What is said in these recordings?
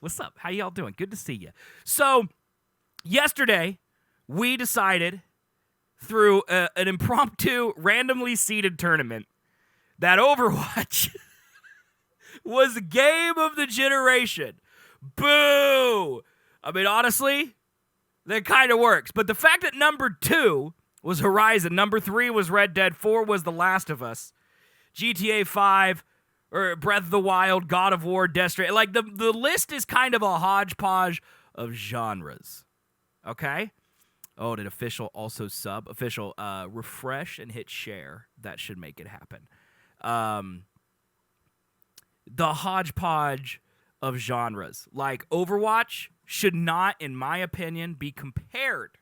What's up? How y'all doing? Good to see you. So, yesterday, we decided through an impromptu, randomly seeded tournament that Overwatch was the game of the generation. Boo! I mean, honestly, that kind of works. But the fact that number 2 was Horizon, number 3 was Red Dead, 4 was The Last of Us, GTA 5, or Breath of the Wild, God of War, Death Stranding. Like, the list is kind of a hodgepodge of genres. Okay? Oh, did official also sub? Official, refresh and hit share. That should make it happen. The hodgepodge of genres. Like, Overwatch should not, in my opinion, be compared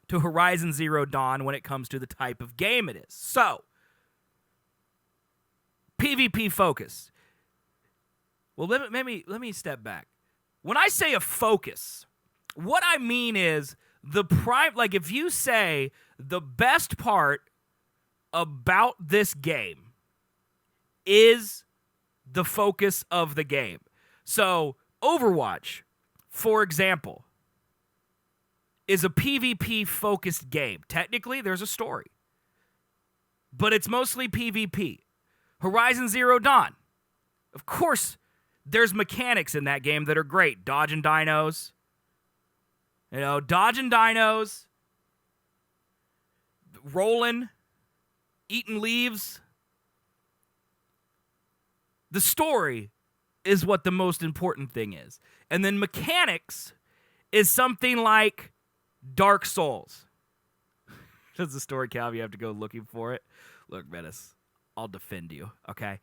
to Horizon Zero Dawn when it comes to the type of game it is. So, PvP focus. Well, let me step back. When I say a focus, what I mean is like if you say the best part about this game is the focus of the game. So, Overwatch, for example, is a PvP-focused game. Technically, there's a story, but it's mostly PvP. Horizon Zero Dawn, of course, there's mechanics in that game that are great. Dodging dinos, rolling, eating leaves. The story is what the most important thing is. And then mechanics is something like Dark Souls. Does the story count? You have to go looking for it. Look, Menace, I'll defend you, okay?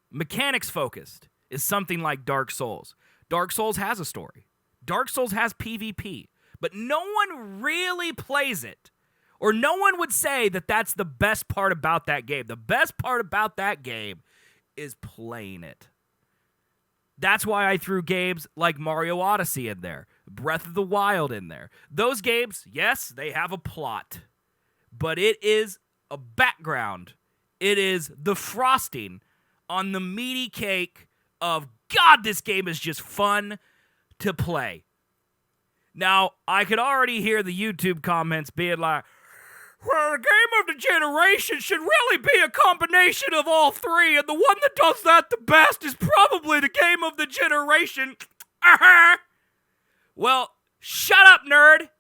Mechanics focused is something like Dark Souls. Dark Souls has a story. Dark Souls has PvP, but no one really plays it. Or no one would say that that's the best part about that game. The best part about that game is playing it. That's why I threw games like Mario Odyssey in there, Breath of the Wild in there. Those games, yes, they have a plot, but it is a background. It is the frosting on the meaty cake of, God, this game is just fun to play. Now, I could already hear the YouTube comments being like, well, the game of the generation should really be a combination of all three, and the one that does that the best is probably the game of the generation. Well, shut up, nerd.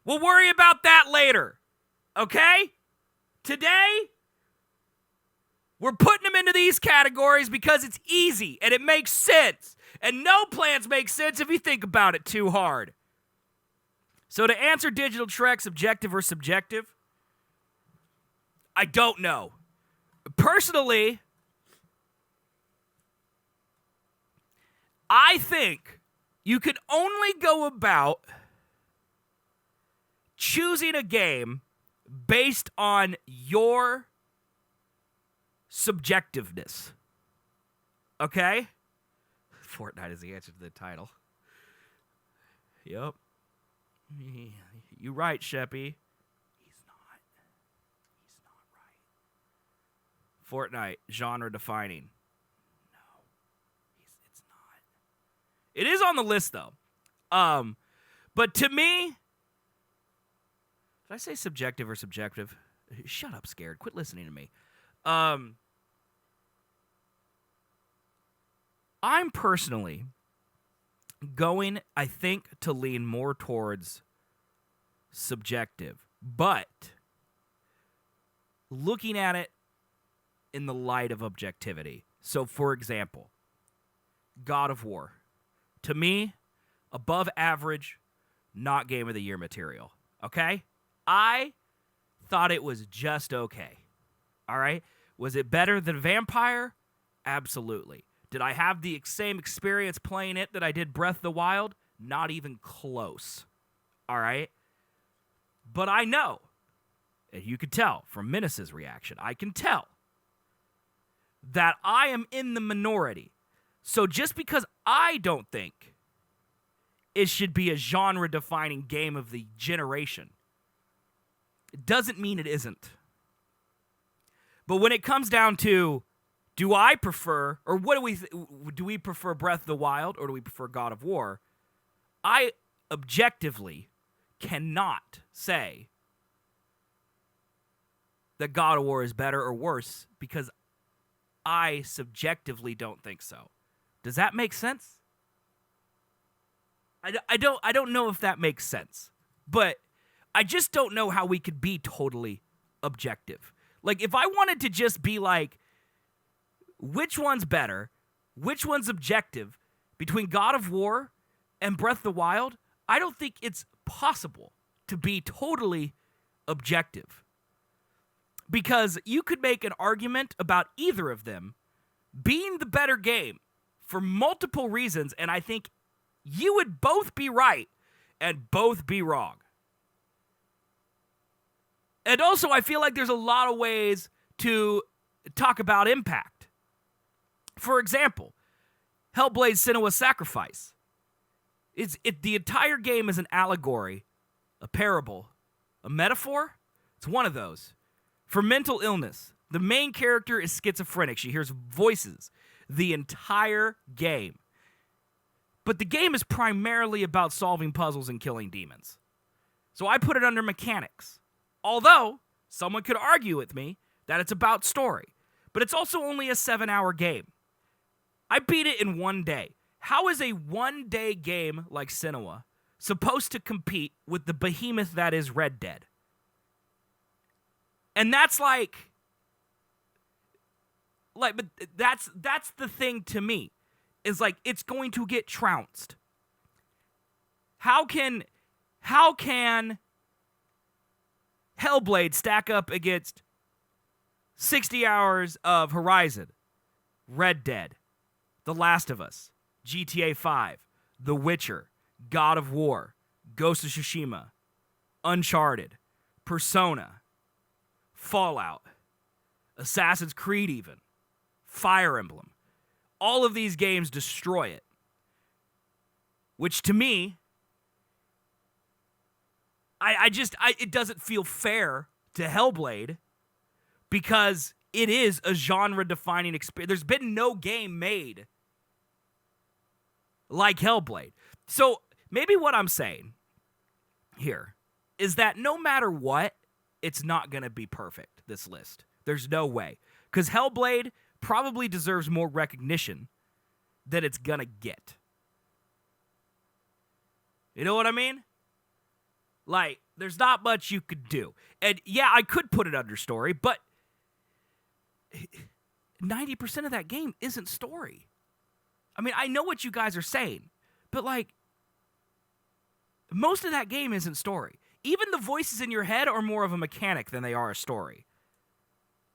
We'll worry about that later, okay? Today, we're putting them into these categories because it's easy and it makes sense. And no plans make sense if you think about it too hard. So to answer Digital Trek's objective or subjective, I don't know. Personally, I think you could only go about choosing a game based on your subjectiveness. Okay? Fortnite is the answer to the title. Yep. You right, Sheppy. He's not right. Fortnite, genre defining. No. It's not. It is on the list though. But to me, did I say subjective or subjective? Shut up, Scared. Quit listening to me. I'm personally going, I think, to lean more towards subjective, but looking at it in the light of objectivity. So, for example, God of War. To me, above average, not Game of the Year material. Okay? I thought it was just okay. All right? Was it better than Vampire? Absolutely. Did I have the same experience playing it that I did Breath of the Wild? Not even close. All right? But I know, and you could tell from Menace's reaction, I can tell that I am in the minority. So just because I don't think it should be a genre-defining game of the generation, it doesn't mean it isn't. But when it comes down to Do I prefer, or what do we prefer Breath of the Wild or do we prefer God of War? I objectively cannot say that God of War is better or worse because I subjectively don't think so. Does that make sense? I don't know if that makes sense, but I just don't know how we could be totally objective. Like, if I wanted to just be like, which one's better, which one's objective between God of War and Breath of the Wild, I don't think it's possible to be totally objective. Because you could make an argument about either of them being the better game for multiple reasons, and I think you would both be right and both be wrong. And also, I feel like there's a lot of ways to talk about impact. For example, Hellblade: Senua's Sacrifice. The entire game is an allegory, a parable, a metaphor. It's one of those. For mental illness, the main character is schizophrenic. She hears voices the entire game. But the game is primarily about solving puzzles and killing demons. So I put it under mechanics. Although, someone could argue with me that it's about story. But it's also only a 7-hour game. I beat it in 1 day. How is a 1-day game like Senua supposed to compete with the behemoth that is Red Dead? And that's but that's the thing to me, is like, it's going to get trounced. How can Hellblade stack up against 60 hours of Horizon, Red Dead, The Last of Us, GTA 5, The Witcher, God of War, Ghost of Tsushima, Uncharted, Persona, Fallout, Assassin's Creed even, Fire Emblem? All of these games destroy it. Which to me, it doesn't feel fair to Hellblade because it is a genre-defining experience. There's been no game made like Hellblade. So maybe what I'm saying here is that no matter what, it's not going to be perfect, this list. There's no way. Because Hellblade probably deserves more recognition than it's going to get. You know what I mean? Like, there's not much you could do. And yeah, I could put it under story, but 90% of that game isn't story. I mean, I know what you guys are saying, but like, most of that game isn't story. Even the voices in your head are more of a mechanic than they are a story.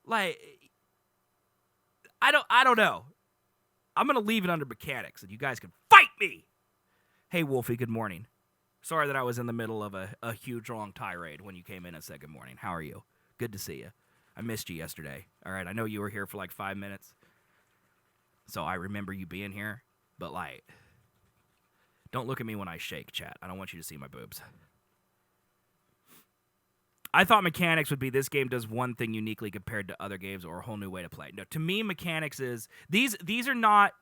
Like, I don't know. I'm going to leave it under mechanics, and you guys can fight me. Hey, Wolfie, good morning. Sorry that I was in the middle of a huge, long tirade when you came in and said good morning. How are you? Good to see you. I missed you yesterday. All right, I know you were here for like 5 minutes, so I remember you being here, but like, don't look at me when I shake, chat. I don't want you to see my boobs. I thought mechanics would be this game does one thing uniquely compared to other games or a whole new way to play. No, to me, mechanics is these are not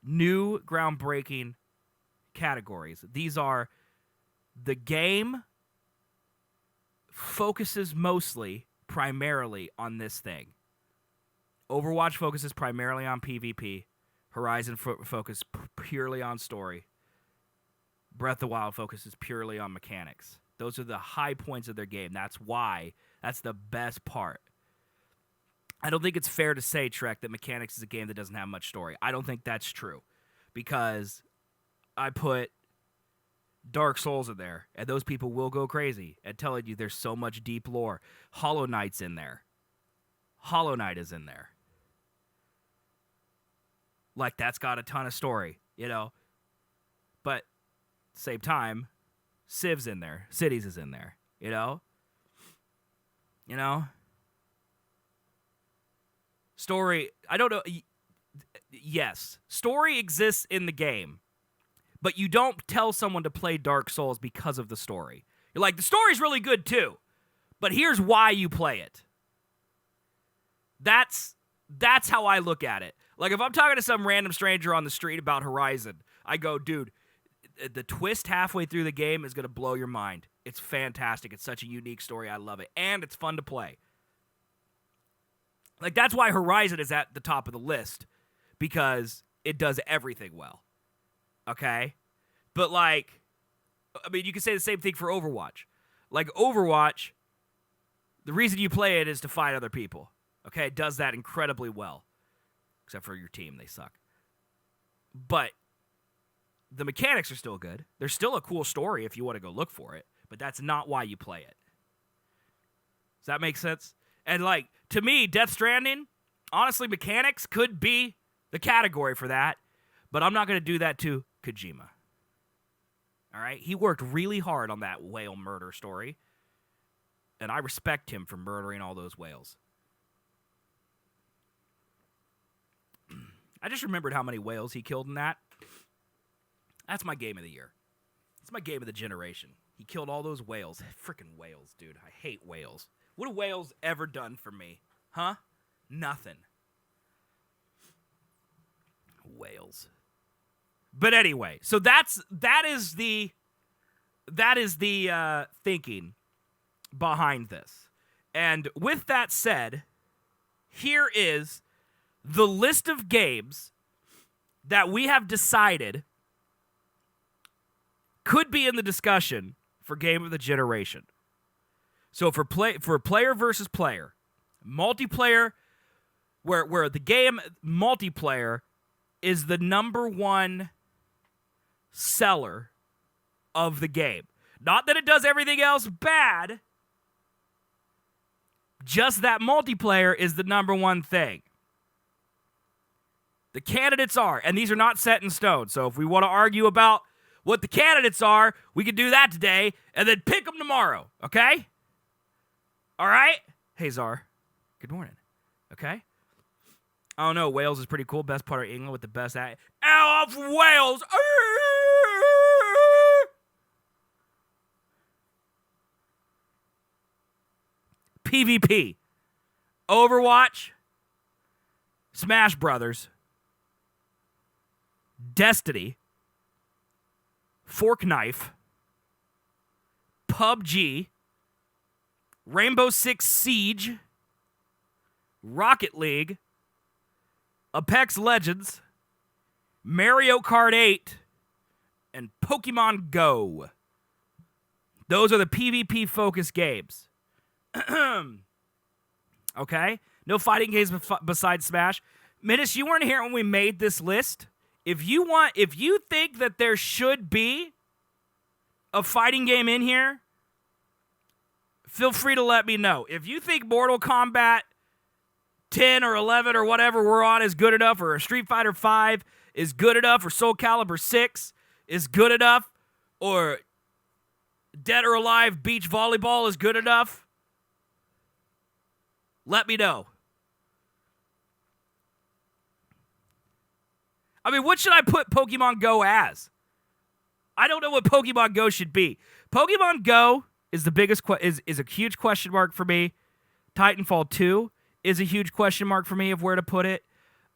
new groundbreaking categories. These are the game focuses primarily on this thing. Overwatch focuses primarily on PvP. Horizon focuses purely on story. Breath of the Wild focuses purely on mechanics. Those are the high points of their game. That's the best part. I don't think it's fair to say, Trek, that mechanics is a game that doesn't have much story. I don't think that's true. Because I put Dark Souls in there, and those people will go crazy and telling you there's so much deep lore. Hollow Knight's in there. Hollow Knight is in there. Like, that's got a ton of story, you know? But, same time, Civ's in there. Cities is in there, you know? You know? Story, I don't know. Yes, story exists in the game, but you don't tell someone to play Dark Souls because of the story. You're like, the story's really good too, but here's why you play it. That's That's how I look at it. Like, if I'm talking to some random stranger on the street about Horizon, I go, dude, the twist halfway through the game is going to blow your mind. It's fantastic. It's such a unique story. I love it. And it's fun to play. Like, that's why Horizon is at the top of the list, because it does everything well. Okay? But, like, I mean, you can say the same thing for Overwatch. Like, Overwatch, the reason you play it is to fight other people. Okay? It does that incredibly well. Except for your team. They suck. But the mechanics are still good. There's still a cool story if you want to go look for it. But that's not why you play it. Does that make sense? And, like, to me, Death Stranding, honestly, mechanics could be the category for that. But I'm not going to do that to Kojima. All right? He worked really hard on that whale murder story. And I respect him for murdering all those whales. I just remembered how many whales he killed in that. That's my game of the year. It's my game of the generation. He killed all those whales. Freaking whales, dude. I hate whales. What have whales ever done for me? Huh? Nothing. Whales. But anyway, so that is the thinking behind this. And with that said, here is the list of games that we have decided could be in the discussion for Game of the Generation. So for player versus player, multiplayer, where the game multiplayer is the number one seller of the game. Not that it does everything else bad, just that multiplayer is the number one thing. The candidates are, and these are not set in stone, so if we want to argue about what the candidates are, we can do that today, and then pick them tomorrow, okay? All right? Hey, Czar. Good morning. Okay? I don't know, Wales is pretty cool. Best part of England with the best of Wales. PvP. Overwatch. Smash Brothers. Destiny, Fork Knife, PUBG, Rainbow Six Siege, Rocket League, Apex Legends, Mario Kart 8, and Pokemon Go. Those are the PvP-focused games. Okay? No fighting games besides Smash. Minus, you weren't here when we made this list. If you think that there should be a fighting game in here, feel free to let me know. If you think Mortal Kombat 10 or 11 or whatever we're on is good enough, or Street Fighter 5 is good enough, or Soul Calibur 6 is good enough, or Dead or Alive Beach Volleyball is good enough, let me know. I mean, what should I put Pokemon Go as? I don't know what Pokemon Go should be. Pokemon Go is the biggest is a huge question mark for me. Titanfall 2 is a huge question mark for me of where to put it.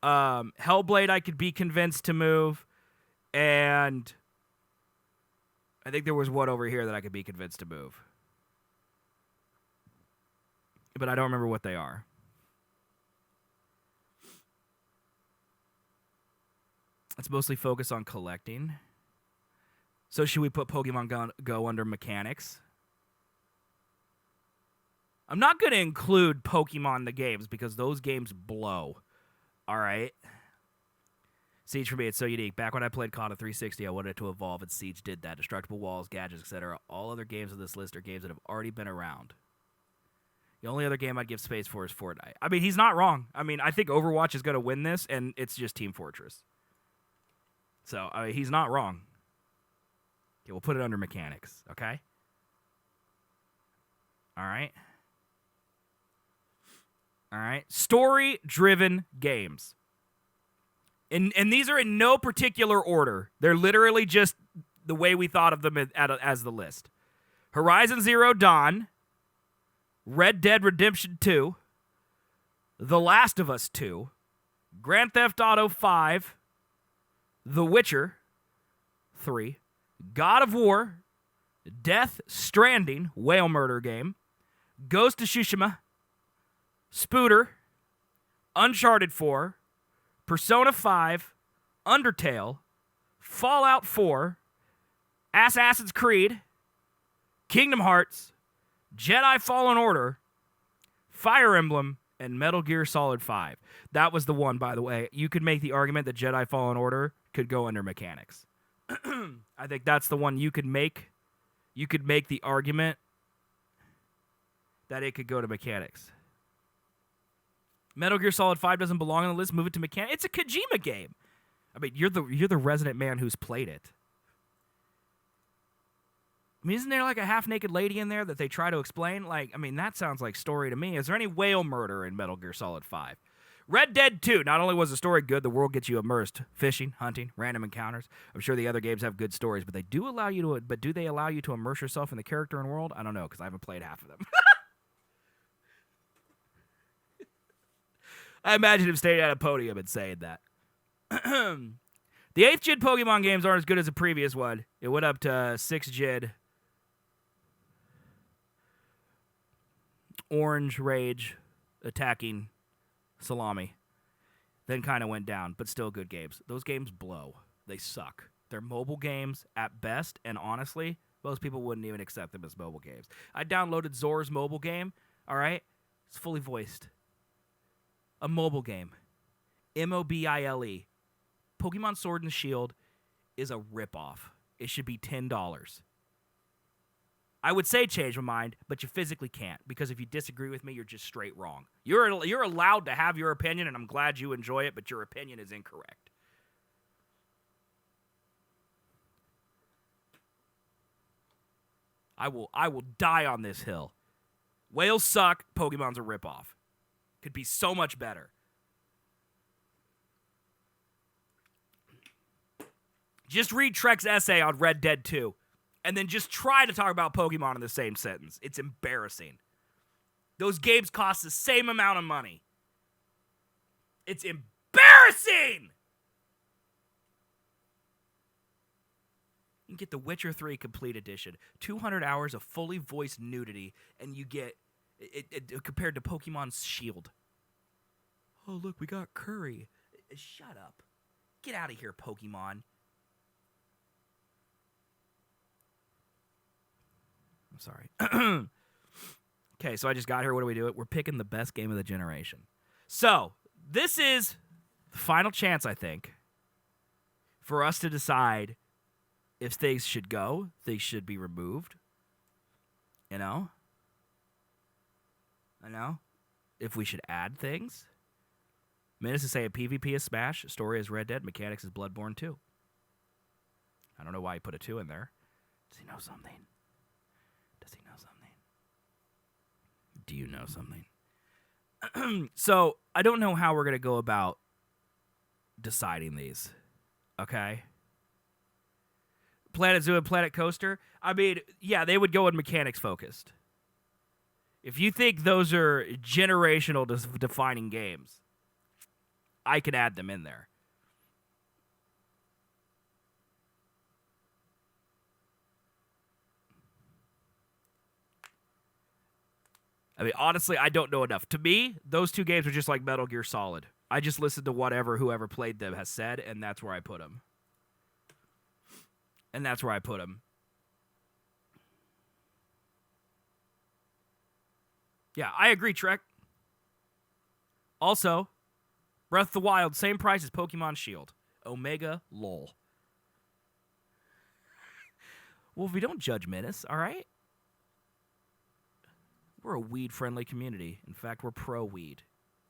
Hellblade I could be convinced to move, and I think there was one over here that I could be convinced to move. But I don't remember what they are. Let's mostly focus on collecting. So should we put Pokemon Go under mechanics? I'm not going to include Pokemon the games because those games blow. All right? Siege for me, it's so unique. Back when I played COD 360, I wanted it to evolve, and Siege did that. Destructible walls, gadgets, etc. All other games on this list are games that have already been around. The only other game I'd give space for is Fortnite. I mean, he's not wrong. I mean, I think Overwatch is going to win this, and it's just Team Fortress. So, I mean, he's not wrong. Okay, we'll put it under mechanics, okay? All right. All right. Story-driven games. And these are in no particular order. They're literally just the way we thought of them as the list. Horizon Zero Dawn, Red Dead Redemption 2, The Last of Us 2, Grand Theft Auto 5, The Witcher 3, God of War, Death Stranding, whale murder game, Ghost of Tsushima, Spooter, Uncharted 4, Persona 5, Undertale, Fallout 4, Assassin's Creed, Kingdom Hearts, Jedi Fallen Order, Fire Emblem, and Metal Gear Solid 5. That was the one, by the way. You could make the argument that Jedi Fallen Order could go under mechanics. I think that's the one you could make. You could make the argument that it could go to mechanics. Metal Gear Solid 5 doesn't belong on the list. Move it to mechanics. It's a Kojima game. I mean, you're the resident man who's played it. I mean, isn't there like a half-naked lady in there that they try to explain? Like, I mean, that sounds like story to me. Is there any whale murder in Metal Gear Solid 5? Red Dead 2. Not only was the story good, the world gets you immersed. Fishing, hunting, random encounters. I'm sure the other games have good stories, but do they allow you to immerse yourself in the character and world? I don't know, because I haven't played half of them. I imagine him staying at a podium and saying that. The 8th gen Pokemon games aren't as good as the previous one. It went up to 6th gen. Orange Rage attacking Salami. Then kind of went down, but still good games. Those games blow. They suck. They're mobile games at best, and honestly, most people wouldn't even accept them as mobile games. I downloaded Zor's mobile game, all right? It's fully voiced. A mobile game. Mobile. Pokemon Sword and Shield is a ripoff. It should be $10. I would say change my mind, but you physically can't, because if you disagree with me, you're just straight wrong. You're allowed to have your opinion, and I'm glad you enjoy it, but your opinion is incorrect. I will die on this hill. Whales suck. Pokemon's a ripoff. Could be so much better. Just read Trek's essay on Red Dead 2. And then just try to talk about Pokemon in the same sentence. It's embarrassing. Those games cost the same amount of money. It's embarrassing! You can get The Witcher 3 Complete Edition. 200 hours of fully voiced nudity, and you get it compared to Pokemon's Shield. Oh, look, we got Curry. Shut up. Get out of here, Pokemon. I'm sorry. Okay, so I just got here. What do we do? We're picking the best game of the generation. So, this is the final chance, I think, for us to decide if things should go, things should be removed. You know? I know. If we should add things. Minutes to say a PvP is Smash, story is Red Dead, mechanics is Bloodborne 2. I don't know why he put a 2 in there. Does he know something? Does he know something? Do you know something? So, I don't know how we're going to go about deciding these. Okay? Planet Zoo and Planet Coaster, I mean, yeah, they would go in mechanics focused. If you think those are generational defining games, I can add them in there. I mean, honestly, I don't know enough. To me, those two games are just like Metal Gear Solid. I just listened to whoever played them has said, and that's where I put them. Yeah, I agree, Trek. Also, Breath of the Wild, same price as Pokemon Shield. Omega lol. Well, if we don't judge Menace, all right? We're a weed-friendly community. In fact, we're pro-weed.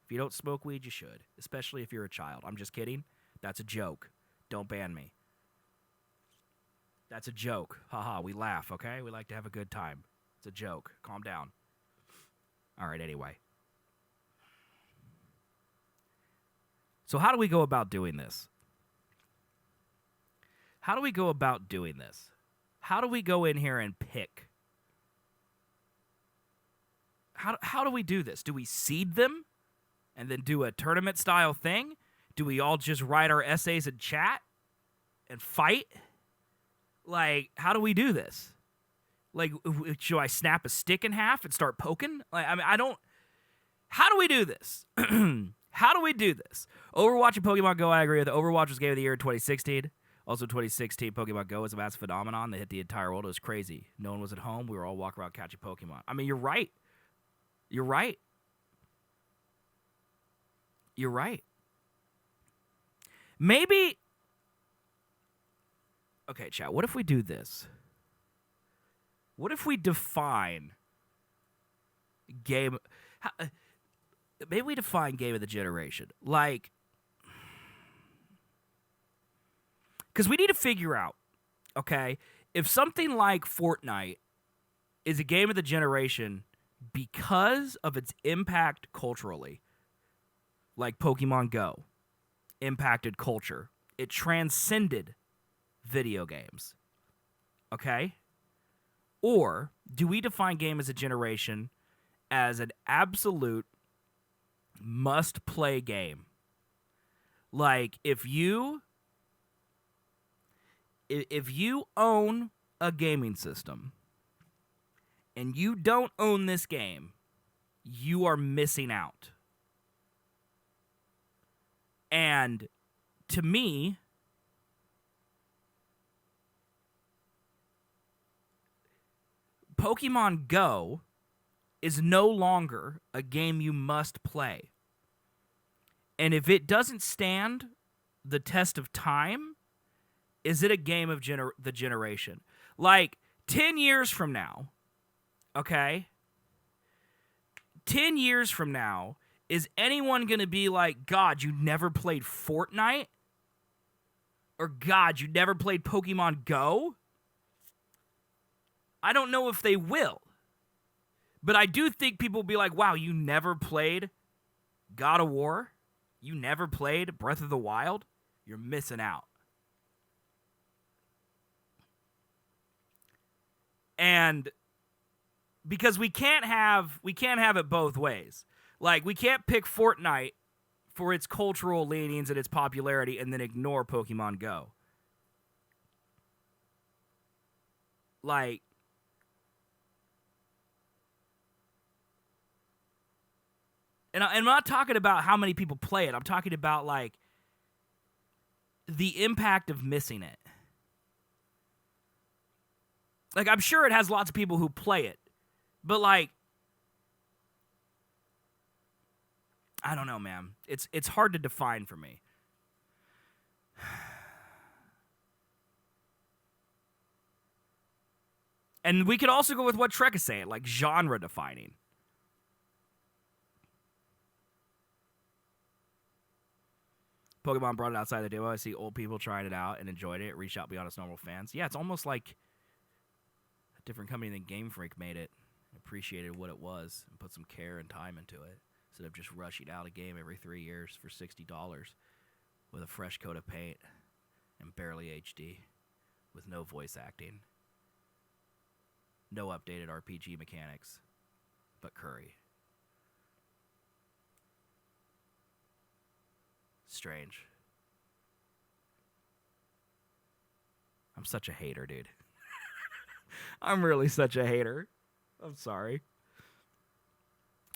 If you don't smoke weed, you should, especially if you're a child. I'm just kidding. That's a joke. Don't ban me. That's a joke. Haha, we laugh, okay? We like to have a good time. It's a joke. Calm down. All right, anyway. So how do we go about doing this? How do we go in here and pick? How do we do this? Do we seed them? and then do a tournament style thing? Do we all just write our essays in chat and fight? Like, how do we do this? Like, should I snap a stick in half and start poking? Like, I mean, I don't. How do we do this? How do we do this? Overwatch and Pokemon Go, I agree with. Overwatch was Game of the Year in 2016. Also, 2016, Pokemon Go was a massive phenomenon that hit the entire world. It was crazy. No one was at home. We were all walking around catching Pokemon. I mean, you're right. You're right. You're right. Maybe. Okay, chat. What if we do this? What if we define game? Maybe we define game of the generation. Like, because we need to figure out, okay, if something like Fortnite is a game of the generation because of its impact culturally, like Pokemon Go impacted culture. It transcended video games. Okay? Or do we define game as a generation as an absolute must-play game? Like, if you own a gaming system and you don't own this game, you are missing out. And to me, Pokemon Go is no longer a game you must play. And if it doesn't stand the test of time, is it a game of the generation? Like, 10 years from now, okay? 10 years from now, is anyone going to be like, God, you never played Fortnite? Or, God, you never played Pokemon Go? I don't know if they will. But I do think people will be like, wow, you never played God of War? You never played Breath of the Wild? You're missing out. And because we can't have it both ways. Like, we can't pick Fortnite for its cultural leanings and its popularity and then ignore Pokemon Go. Like, and I'm not talking about how many people play it. I'm talking about, like, the impact of missing it. Like, I'm sure it has lots of people who play it. But, like, I don't know, man. It's hard to define for me. And we could also go with what Trek is saying, like genre defining. Pokemon brought it outside the demo. I see old people trying it out and enjoyed it. It reached out beyond its normal fans. Yeah, it's almost like a different company than Game Freak made it, appreciated what it was, and put some care and time into it, instead of just rushing out a game every 3 years for $60 with a fresh coat of paint and barely HD, with no voice acting, no updated RPG mechanics, but curry. Strange. I'm such a hater, dude. I'm really such a hater. I'm sorry.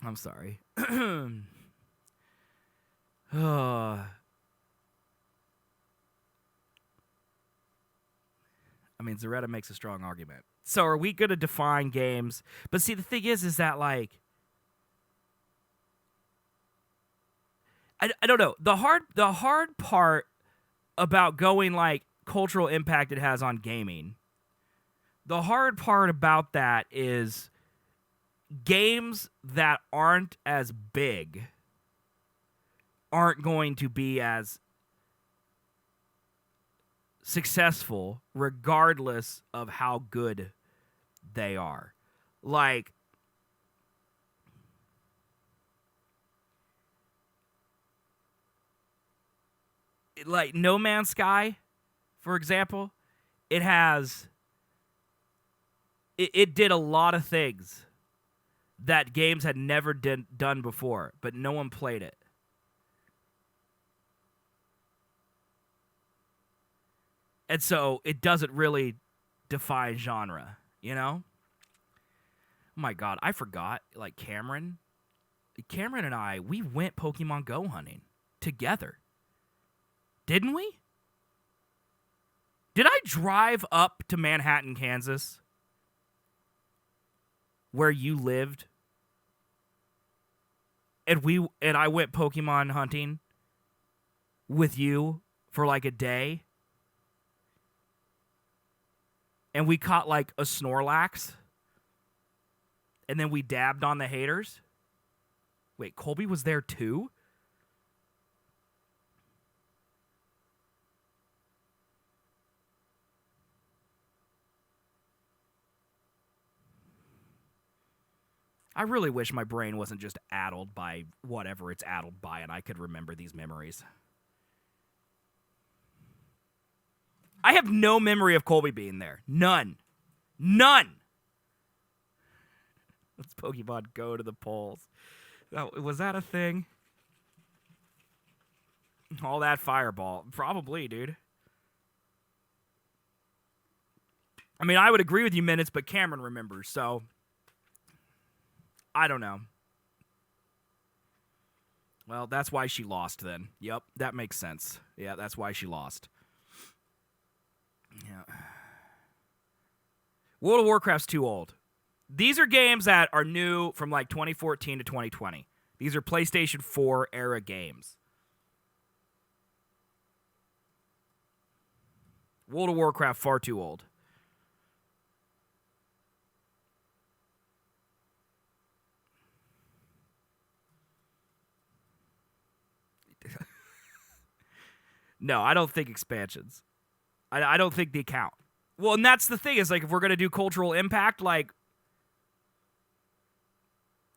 I'm sorry. I mean, Zaretta makes a strong argument. So are we going to define games? But see, the thing is that, like, I don't know. The hard part about going, like, cultural impact it has on gaming, the hard part about that is games that aren't as big aren't going to be as successful regardless of how good they are. Like, No Man's Sky, for example, it did a lot of things that games had never done before, but no one played it. And so it doesn't really define genre, you know? Oh my God, I forgot. Like Cameron and I, we went Pokemon Go hunting together. Didn't we? Did I drive up to Manhattan, Kansas, where you lived, and I went Pokemon hunting with you for like a day? And we caught like a Snorlax. And then we dabbed on the haters. Wait, Colby was there too? I really wish my brain wasn't just addled by whatever it's addled by and I could remember these memories. I have no memory of Colby being there. None. Let's Pokemon Go to the polls. Was that a thing? All that fireball. Probably, dude. I mean, I would agree with you, Minutes, but Cameron remembers, so I don't know. Well, that's why she lost then. Yep, that makes sense. Yeah, that's why she lost. Yeah. World of Warcraft's too old. These are games that are new from like 2014 to 2020. These are PlayStation 4 era games. World of Warcraft, far too old. No, I don't think expansions. I don't think they count. Well, and that's the thing is, like, if we're going to do cultural impact, like,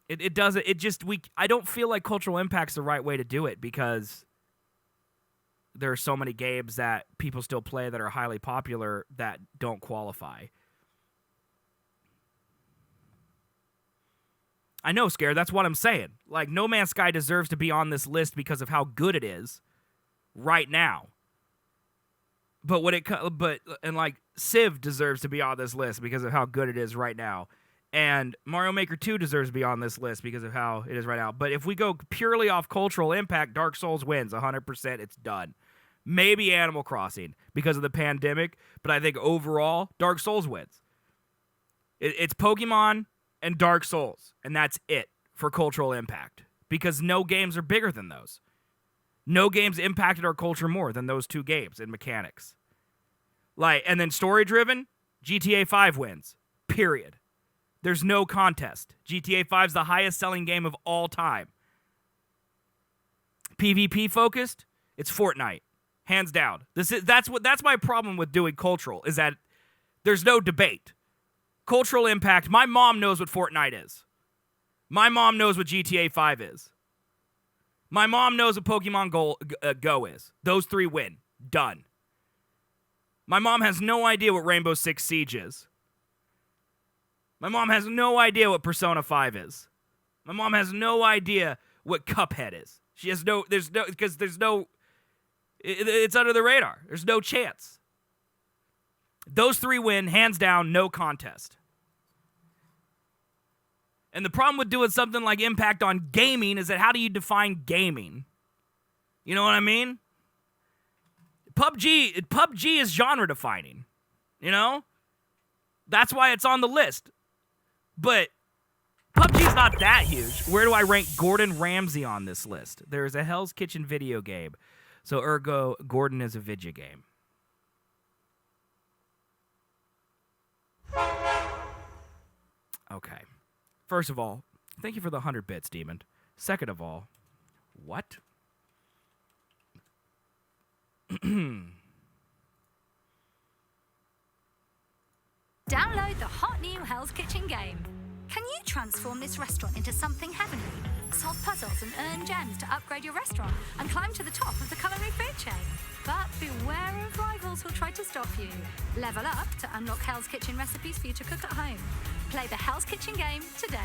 it doesn't, it just, I don't feel like cultural impact's the right way to do it because there are so many games that people still play that are highly popular that don't qualify. I know, Scare, that's what I'm saying. Like, No Man's Sky deserves to be on this list because of how good it is right now. But like Civ deserves to be on this list because of how good it is right now. And Mario Maker 2 deserves to be on this list because of how it is right now. But if we go purely off cultural impact, Dark Souls wins 100%. It's done. Maybe Animal Crossing because of the pandemic, but I think overall Dark Souls wins. It's Pokemon and Dark Souls, and that's it for cultural impact because no games are bigger than those. No games impacted our culture more than those two games in mechanics. Like, and then story-driven, GTA 5 wins. Period. There's no contest. GTA 5 is the highest-selling game of all time. PvP-focused, it's Fortnite. Hands down. That's my problem with doing cultural, is that there's no debate. Cultural impact, my mom knows what Fortnite is. My mom knows what GTA 5 is. My mom knows what Pokemon Go is. Those three win. Done. My mom has no idea what Rainbow Six Siege is. My mom has no idea what Persona 5 is. My mom has no idea what Cuphead is. She has it's under the radar. There's no chance. Those three win, hands down, no contest. And the problem with doing something like impact on gaming is that how do you define gaming? You know what I mean? PUBG is genre defining. You know? That's why it's on the list. But PUBG's not that huge. Where do I rank Gordon Ramsay on this list? There is a Hell's Kitchen video game. So ergo, Gordon is a video game. Okay. First of all, thank you for the 100 bits, Demon. Second of all, what? Download the hot new Hell's Kitchen game. Can you transform this restaurant into something heavenly? Solve puzzles and earn gems to upgrade your restaurant and climb to the top of the culinary food chain. But beware of rivals who'll try to stop you. Level up to unlock Hell's Kitchen recipes for you to cook at home. Play the Hell's Kitchen game today.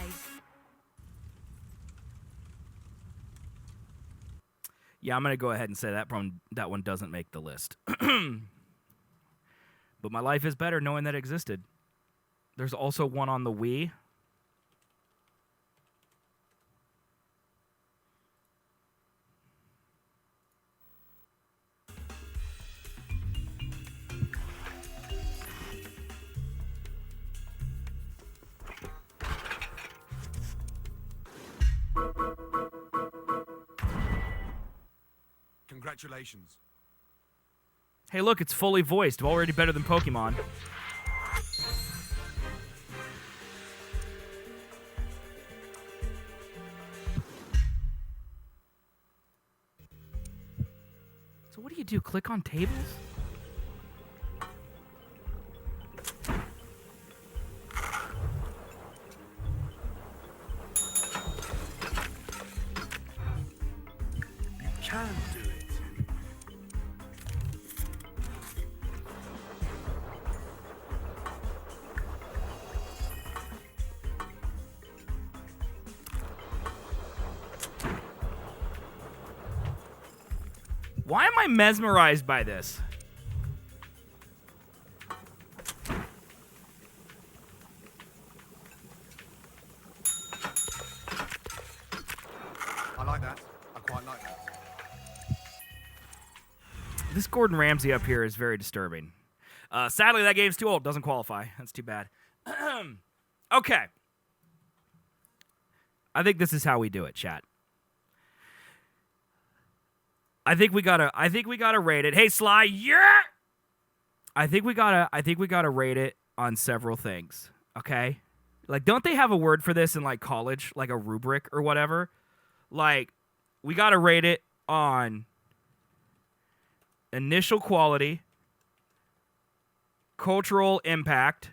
Yeah, I'm going to go ahead and say that one doesn't make the list. But my life is better knowing that it existed. There's also one on the Wii. Congratulations. Hey, look, it's fully voiced. Already better than Pokemon. So what do you do? Click on tables? You can do it. Why am I mesmerized by this? I like that. I quite like that. This Gordon Ramsay up here is very disturbing. Sadly, that game's too old. Doesn't qualify. That's too bad. Okay. I think this is how we do it, chat. I think we gotta rate it. Hey, Sly, yeah. I think we gotta rate it on several things. Okay, like, don't they have a word for this in like college, like a rubric or whatever? Like, we gotta rate it on initial quality, cultural impact,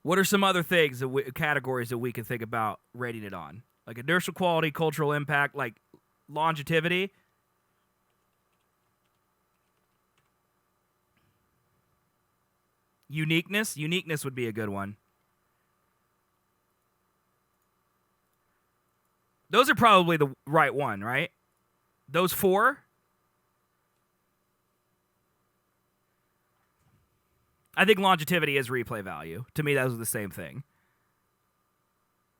what are some other things categories that we can think about rating it on? Like inertial quality, cultural impact, like longevity. Uniqueness. Uniqueness would be a good one. Those are probably the right one, right? Those four? I think longevity is replay value. To me, those are the same thing.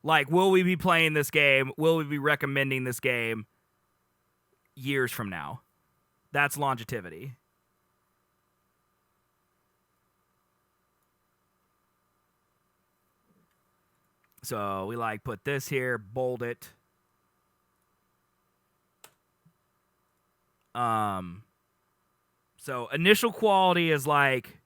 Like, will we be playing this game? Will we be recommending this game years from now? That's longevity. So we like put this here, bold it. So initial quality is like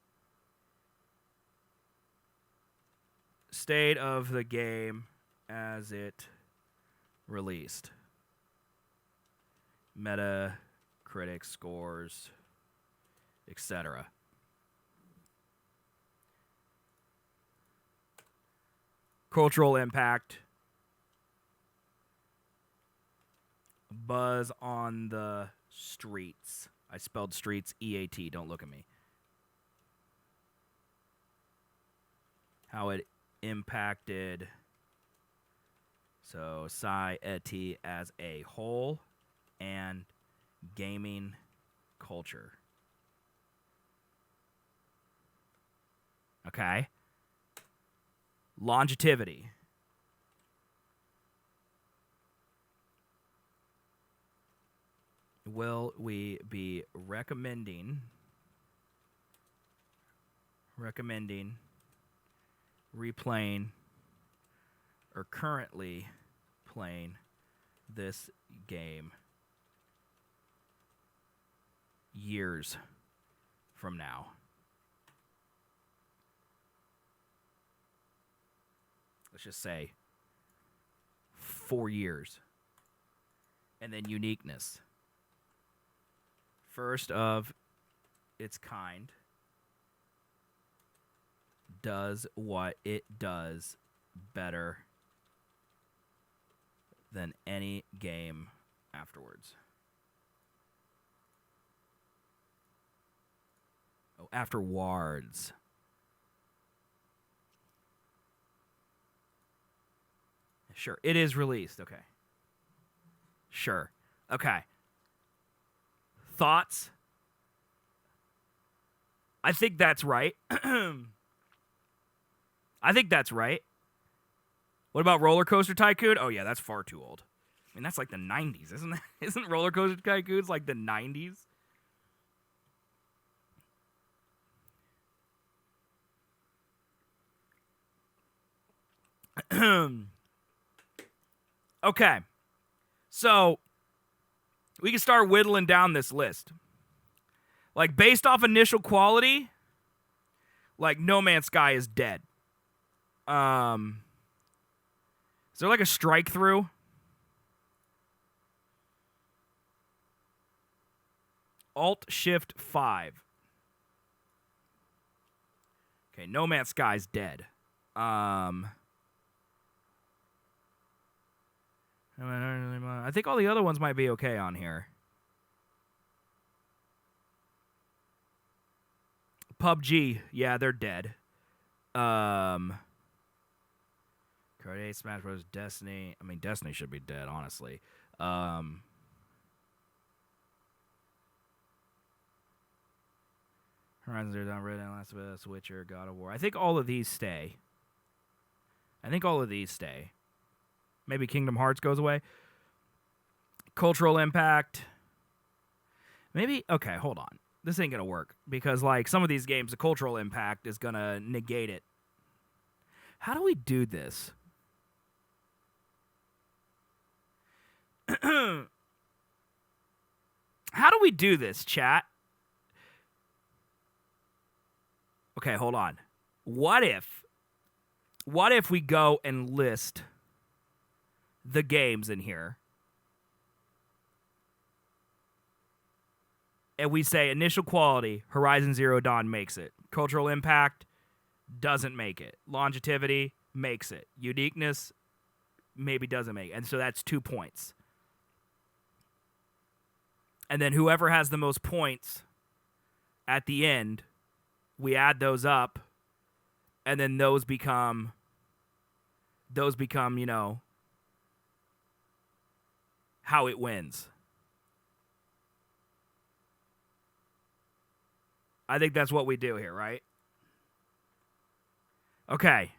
state of the game as it released. Metacritic scores, etc. Cultural impact. Buzz on the streets. I spelled streets EAT. Don't look at me. How it impacted society as a whole and gaming culture. Okay. Longevity. Will we be recommending replaying or currently playing this game years from now? Let's just say 4 years. And then uniqueness. First of its kind. Does what it does better than any game afterwards. Oh, afterwards. Sure. It is released. Okay. Sure. Okay. Thoughts? I think that's right. I think that's right. What about Roller Coaster Tycoon? Oh yeah, that's far too old. I mean, that's like the 90s, isn't that? Isn't Roller Coaster Tycoons like the 90s? Okay. So, we can start whittling down this list. Like, based off initial quality, like, No Man's Sky is dead. Is there like a strike through? Alt-Shift-5. Okay, No Man's Sky's dead. I think all the other ones might be okay on here. PUBG, yeah, they're dead. Card 8, Smash Bros. Destiny. I mean, Destiny should be dead, honestly. Horizon Zero Dawn, Red Dead, Last of Us, Witcher, God of War. I think all of these stay. Maybe Kingdom Hearts goes away. Cultural impact. Maybe, okay, hold on. This ain't gonna work. Because, like, some of these games, the cultural impact is gonna negate it. How do we do this? How do we do this, chat? Okay, hold on. What if we go and list the games in here and we say initial quality, Horizon Zero Dawn makes it. Cultural impact doesn't make it. Longevity makes it. Uniqueness maybe doesn't make it. And so that's 2 points. And then whoever has the most points at the end, we add those up, and then those become, you know, how it wins. I think that's what we do here, right? Okay.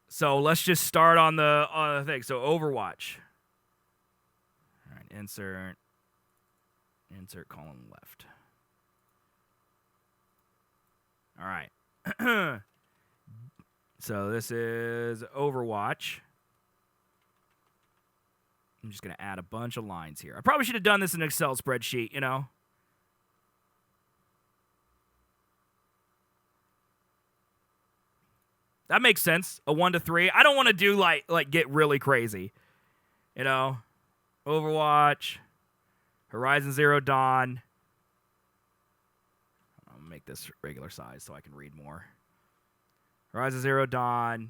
So let's just start on the thing. So Overwatch. All right, insert column left. All right. So this is Overwatch. I'm just going to add a bunch of lines here. I probably should have done this in an Excel spreadsheet, you know? That makes sense. A 1 to 3. I don't want to do like get really crazy. You know? Overwatch, Horizon Zero Dawn. I'll make this regular size so I can read more. Horizon Zero Dawn.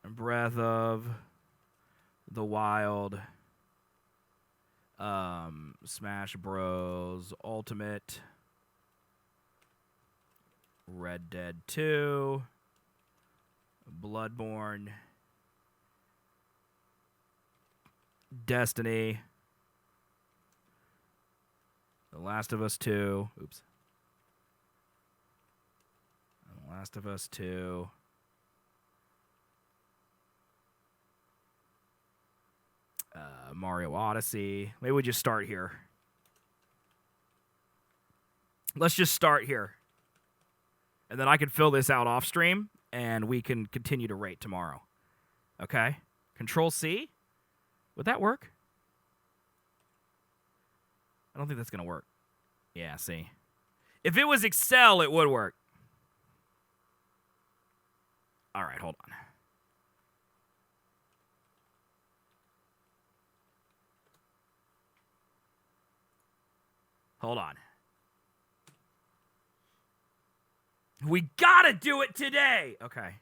Breath of the Wild. Smash Bros. Ultimate. Red Dead 2. Bloodborne. Destiny. The Last of Us 2. Oops. The Last of Us 2. Mario Odyssey. Maybe we just start here. Let's just start here. And then I can fill this out off stream, and we can continue to rate tomorrow. Okay? Control C? Would that work? I don't think that's going to work. Yeah, see. If it was Excel, it would work. All right, hold on. Hold on. We gotta do it today! Okay.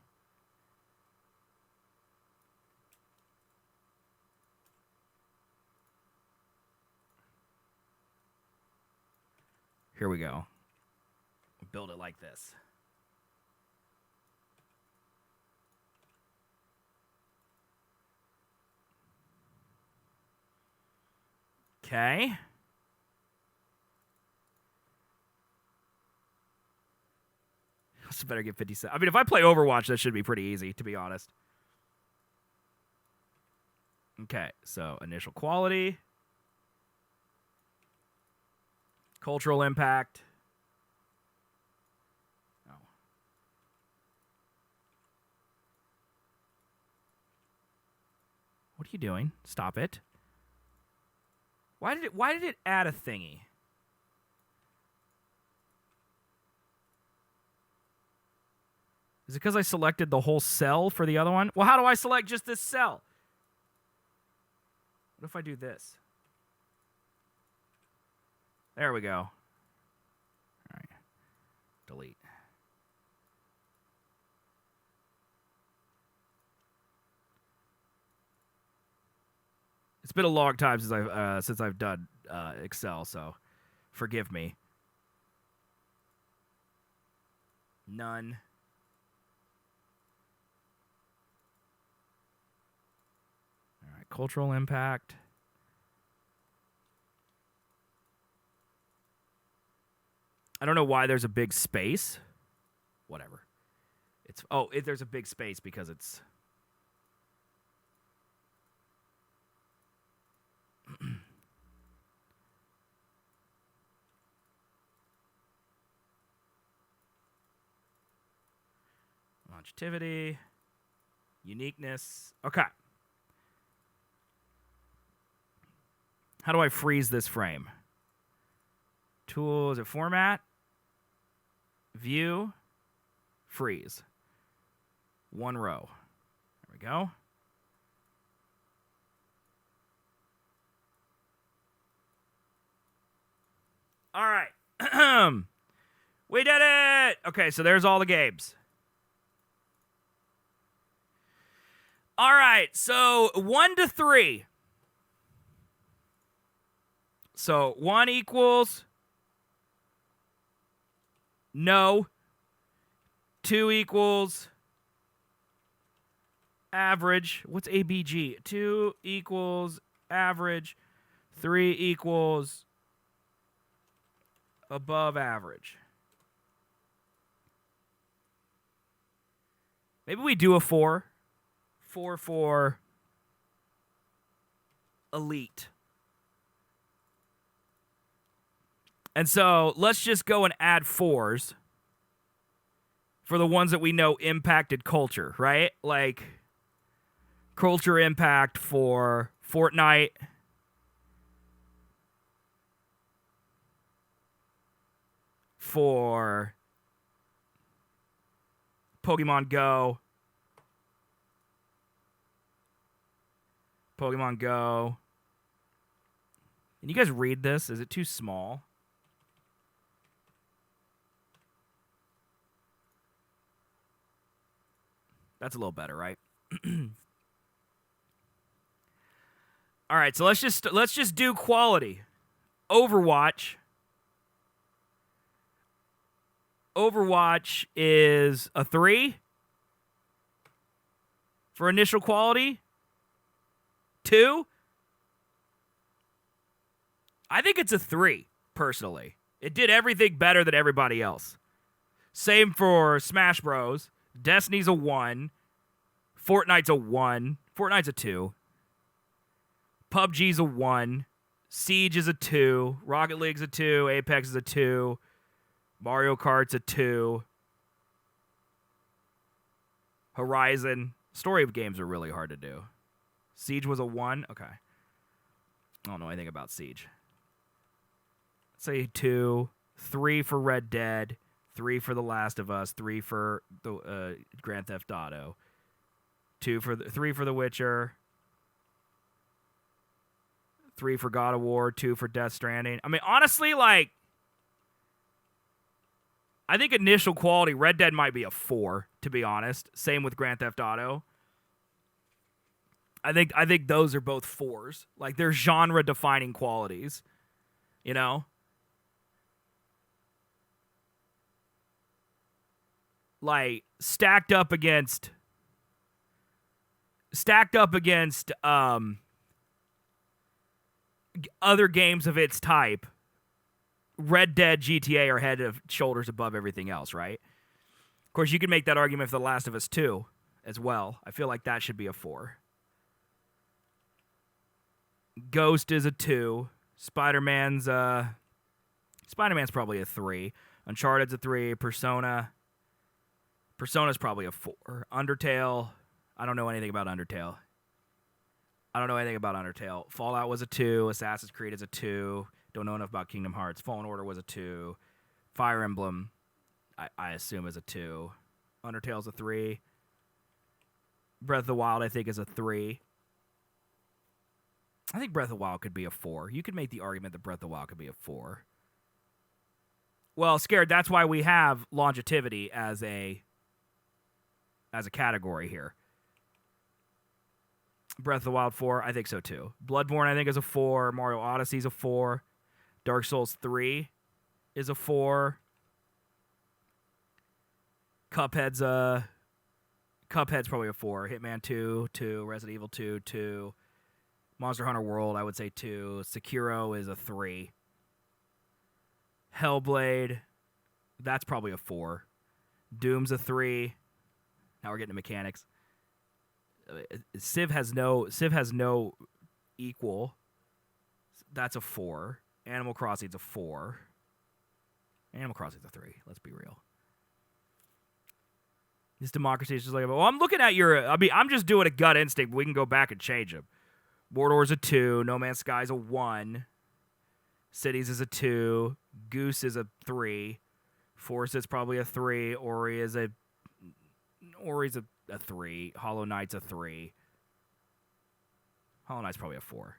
Here we go. Build it like this. Okay. Let's better get 57. I mean, if I play Overwatch, that should be pretty easy, to be honest. Okay, so initial quality. Cultural impact. Oh. What are you doing? Stop it. Why did it add a thingy? Is it because I selected the whole cell for the other one? Well, how do I select just this cell? What if I do this? There we go. All right. Delete. It's been a long time since I've done Excel, so forgive me. None. All right, cultural impact. I don't know why there's a big space. Whatever. There's a big space because it's longevity, uniqueness. Okay. How do I freeze this frame? Tool, is it format? View, freeze. One row. There we go. All right. We did it! Okay, so there's all the games. All right, so 1 to 3. So 1 equals no. 2 equals average. What's ABG? 2 equals average. 3 equals above average. Maybe we do a 4. 4 for elite. And so let's just go and add 4s for the ones that we know impacted culture, right? Like culture impact for Fortnite, for Pokemon Go, Pokemon Go. Can you guys read this? Is it too small? That's a little better, right? All right, so let's just do quality. Overwatch is a 3 for initial quality. 2? I think it's a 3, personally. It did everything better than everybody else. Same for Smash Bros. Destiny's a 1. Fortnite's a 1. Fortnite's a 2. PUBG's a 1. Siege is a 2. Rocket League's a 2. Apex is a 2. Mario Kart's a 2. Horizon. Story games are really hard to do. Siege was a 1. Okay. I don't know anything about Siege. Say 2. 3 for Red Dead. 3 for The Last of Us. 3 for the Grand Theft Auto. 3 for The Witcher. 3 for God of War. 2 for Death Stranding. I mean, honestly, like, I think initial quality, Red Dead might be a 4, to be honest. Same with Grand Theft Auto. I think those are both 4s. Like, they're genre-defining qualities. You know? Like, stacked up against other games of its type, Red Dead, GTA are head of shoulders above everything else, right? Of course, you can make that argument for The Last of Us 2 as well. I feel like that should be a 4. Ghost is a 2. Spider-Man's probably a 3. Uncharted's a 3. Persona's probably a 4. Undertale, I don't know anything about Undertale. Fallout was a 2. Assassin's Creed is a 2. Don't know enough about Kingdom Hearts. Fallen Order was a 2. Fire Emblem, I assume, is a 2. Undertale's a 3. Breath of the Wild, I think, is a 3. I think Breath of the Wild could be a 4. You could make the argument that Breath of the Wild could be a 4. Well, Scared, that's why we have longevity as a category here. Breath of the Wild 4, I think so too. Bloodborne, I think, is a 4. Mario Odyssey's a 4. Dark Souls 3 is a 4. Cuphead's probably a 4. Hitman 2, 2. Resident Evil 2, 2. Monster Hunter World, I would say 2. Sekiro is a 3. Hellblade, that's probably a 4. Doom's a 3. Now we're getting to mechanics. Civ has no equal. That's a 4. Animal Crossing's a 4. Animal Crossing's a 3. Let's be real. This democracy is just like, well, I'm looking at I'm just doing a gut instinct, but we can go back and change them. Mordor's a 2. No Man's Sky's a 1. Cities is a 2. Goose is a 3. Forest is probably a 3. Ori's a 3. Hollow Knight's a 3. Hollow Knight's probably a 4.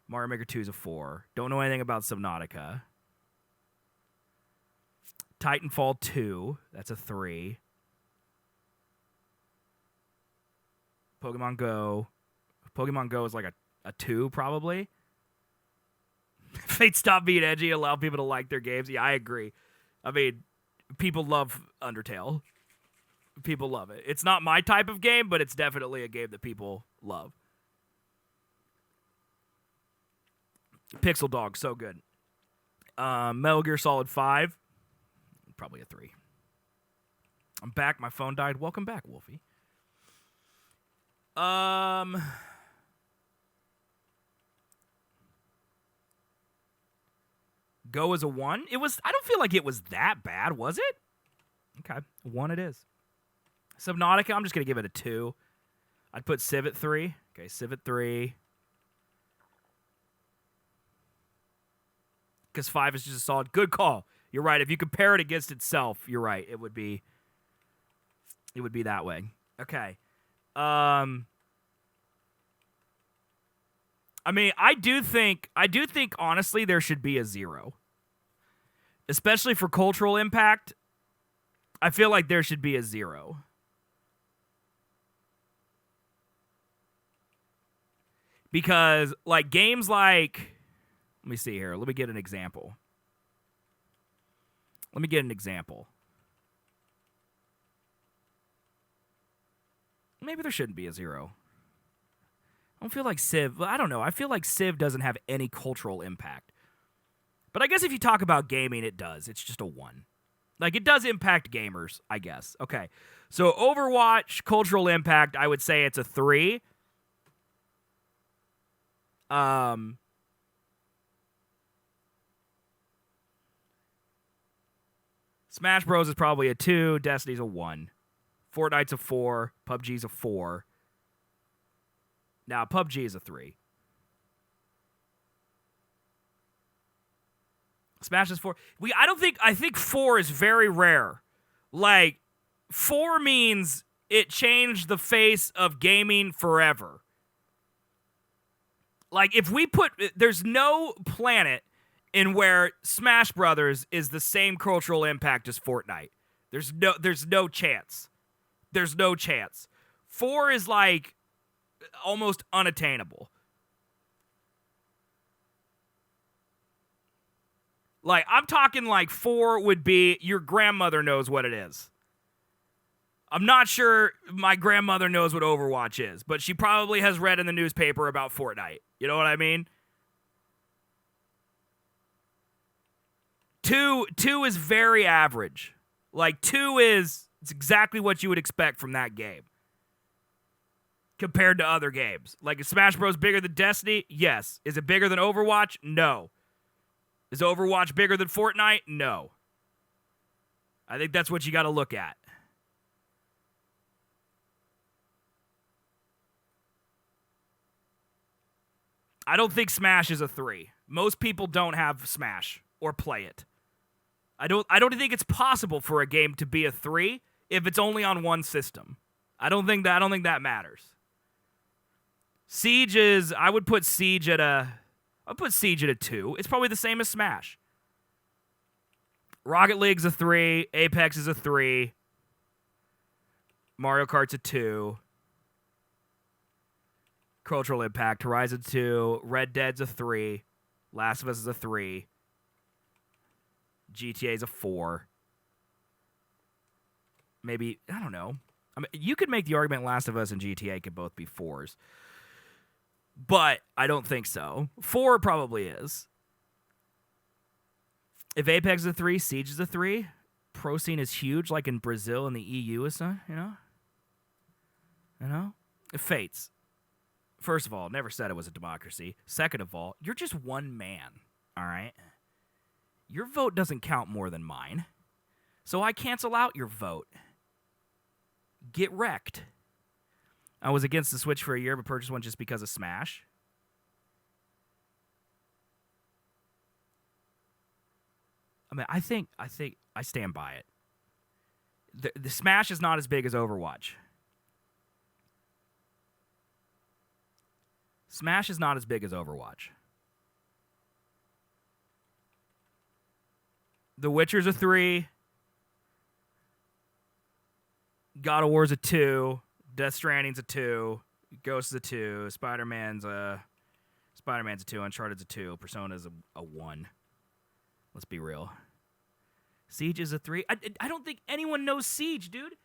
Mario Maker 2 is a 4. Don't know anything about Subnautica. Titanfall 2, that's a 3. Pokemon Go. Pokemon Go is like a 2, probably. Fate stop being edgy, allow people to like their games. Yeah, I agree. I mean, people love Undertale. People love it. It's not my type of game, but it's definitely a game that people love. Pixel Dog, so good. Metal Gear Solid 5, probably a 3. I'm back. My phone died. Welcome back, Wolfie. Go is a 1. I don't feel like it was that bad, was it? Okay, 1 it is. Subnautica, I'm just going to give it a 2. I'd put Civ at 3. Okay, Civ at 3. Because 5 is just a solid. Good call. You're right. If you compare it against itself, you're right. It would be that way. Okay. I mean, I do think honestly there should be a 0. Especially for cultural impact. I feel like there should be a 0. Because like games like, let me see here. Let me get an example. Maybe there shouldn't be a 0. I don't feel like Civ, I don't know. I feel like Civ doesn't have any cultural impact. But I guess if you talk about gaming, it does. It's just a 1. Like, it does impact gamers, I guess. Okay. So, Overwatch, cultural impact, I would say it's a 3. Smash Bros. Is probably a 2. Destiny's a 1. Fortnite's a 4. PUBG's a 4. Now, PUBG is a 3. Smash is 4. I think 4 is very rare. Like, 4 means it changed the face of gaming forever. Like, there's no planet in where Smash Brothers is the same cultural impact as Fortnite. There's no chance. There's no chance. 4 is like almost unattainable. Like, I'm talking like 4 would be your grandmother knows what it is. I'm not sure my grandmother knows what Overwatch is, but she probably has read in the newspaper about Fortnite. You know what I mean? 2 is very average. Like, 2 is it's exactly what you would expect from that game compared to other games. Like, is Smash Bros. Bigger than Destiny? Yes. Is it bigger than Overwatch? No. Is Overwatch bigger than Fortnite? No. I think that's what you got to look at. I don't think Smash is a 3. Most people don't have Smash or play it. I don't think it's possible for a game to be a 3 if it's only on one system. I don't think that matters. Siege is I would put Siege at a 2. It's probably the same as Smash. Rocket League's a 3, Apex is a 3. Mario Kart's a 2. Cultural Impact, Horizon 2, Red Dead's a 3, Last of Us is a 3, GTA's a 4. Maybe, I don't know. I mean, you could make the argument Last of Us and GTA could both be 4s. But I don't think so. 4 probably is. If Apex is a 3, Siege is a 3, pro scene is huge, like in Brazil and the EU is, you know? Fates. First of all, never said it was a democracy. Second of all, you're just one man, all right? Your vote doesn't count more than mine. So I cancel out your vote. Get wrecked. I was against the Switch for a year, but purchased one just because of Smash. I mean, I think I stand by it. The Smash is not as big as Overwatch. Smash is not as big as Overwatch. The Witcher's a 3. God of War's a 2. Death Stranding's a 2. Ghost is a 2. Spider-Man's a 2. Uncharted's a 2. Persona's a 1. Let's be real. Siege is a 3. I don't think anyone knows Siege, dude.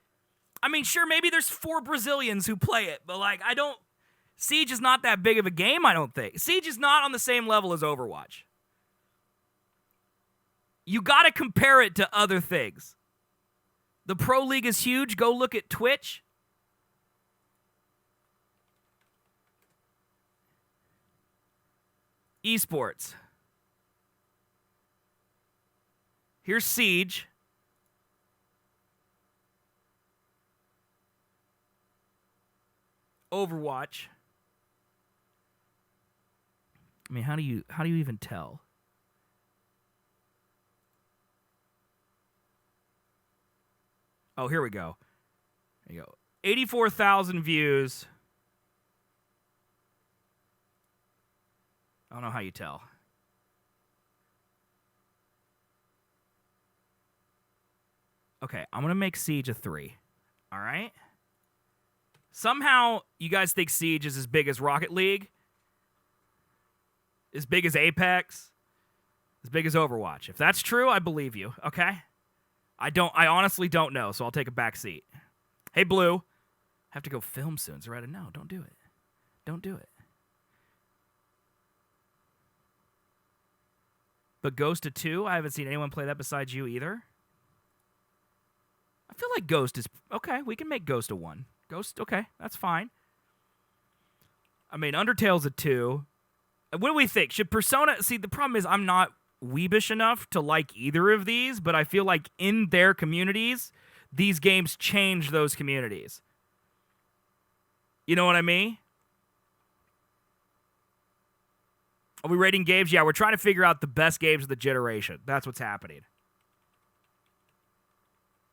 I mean, sure, maybe there's 4 Brazilians who play it, but like, Siege is not that big of a game, I don't think. Siege is not on the same level as Overwatch. You gotta compare it to other things. The Pro League is huge. Go look at Twitch. Esports. Here's Siege. Overwatch. I mean, how do you even tell? Oh, here we go. There you go. 84,000 views. I don't know how you tell. Okay, I'm going to make Siege a 3. All right? Somehow, you guys think Siege is as big as Rocket League? As big as Apex? As big as Overwatch? If that's true, I believe you, okay? I honestly don't know, so I'll take a back seat. Hey, Blue. Have to go film soon, so no, don't do it. Don't do it. But Ghost of 2, I haven't seen anyone play that besides you either. I feel like Ghost is... Okay, we can make Ghost a 1. Ghost, okay, that's fine. I mean, Undertale's a 2. What do we think? Should Persona... See, the problem is I'm not weebish enough to like either of these, but I feel like in their communities, these games change those communities. You know what I mean? Are we rating games? Yeah, we're trying to figure out the best games of the generation. That's what's happening.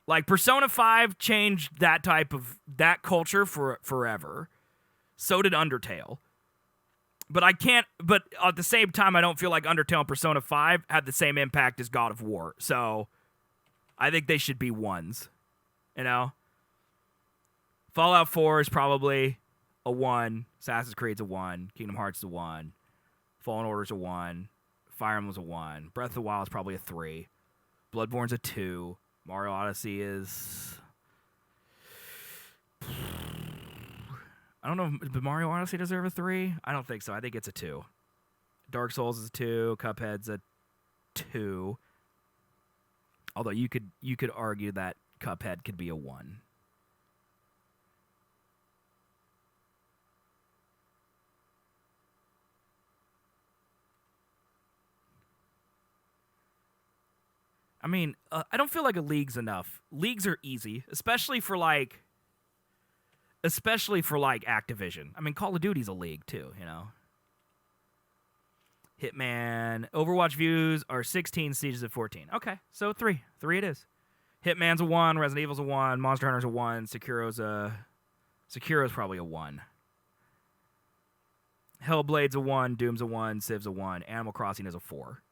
Like, Persona 5 changed that culture for forever. So did Undertale. But at the same time, I don't feel like Undertale and Persona 5 had the same impact as God of War. So, I think they should be 1s. You know? Fallout 4 is probably a 1. Assassin's Creed's a 1. Kingdom Hearts is a 1. Fallen Order's a 1. Fire Emblem's a 1. Breath of the Wild is probably a 3. Bloodborne's a 2. Mario Odyssey is... I don't know if Mario Odyssey deserve a 3. I don't think so. I think it's a 2. Dark Souls is a 2. Cuphead's a 2. Although you could argue that Cuphead could be a 1. I mean, I don't feel like a league's enough. Leagues are easy, especially for Activision. I mean, Call of Duty's a league too, you know. Hitman, Overwatch views are 16, Siege is at 14. Okay, so 3 it is. Hitman's a 1, Resident Evil's a 1, Monster Hunter's a 1, Sekiro's probably a 1. Hellblade's a 1, Doom's a 1, Civ's a 1, Animal Crossing is a 4.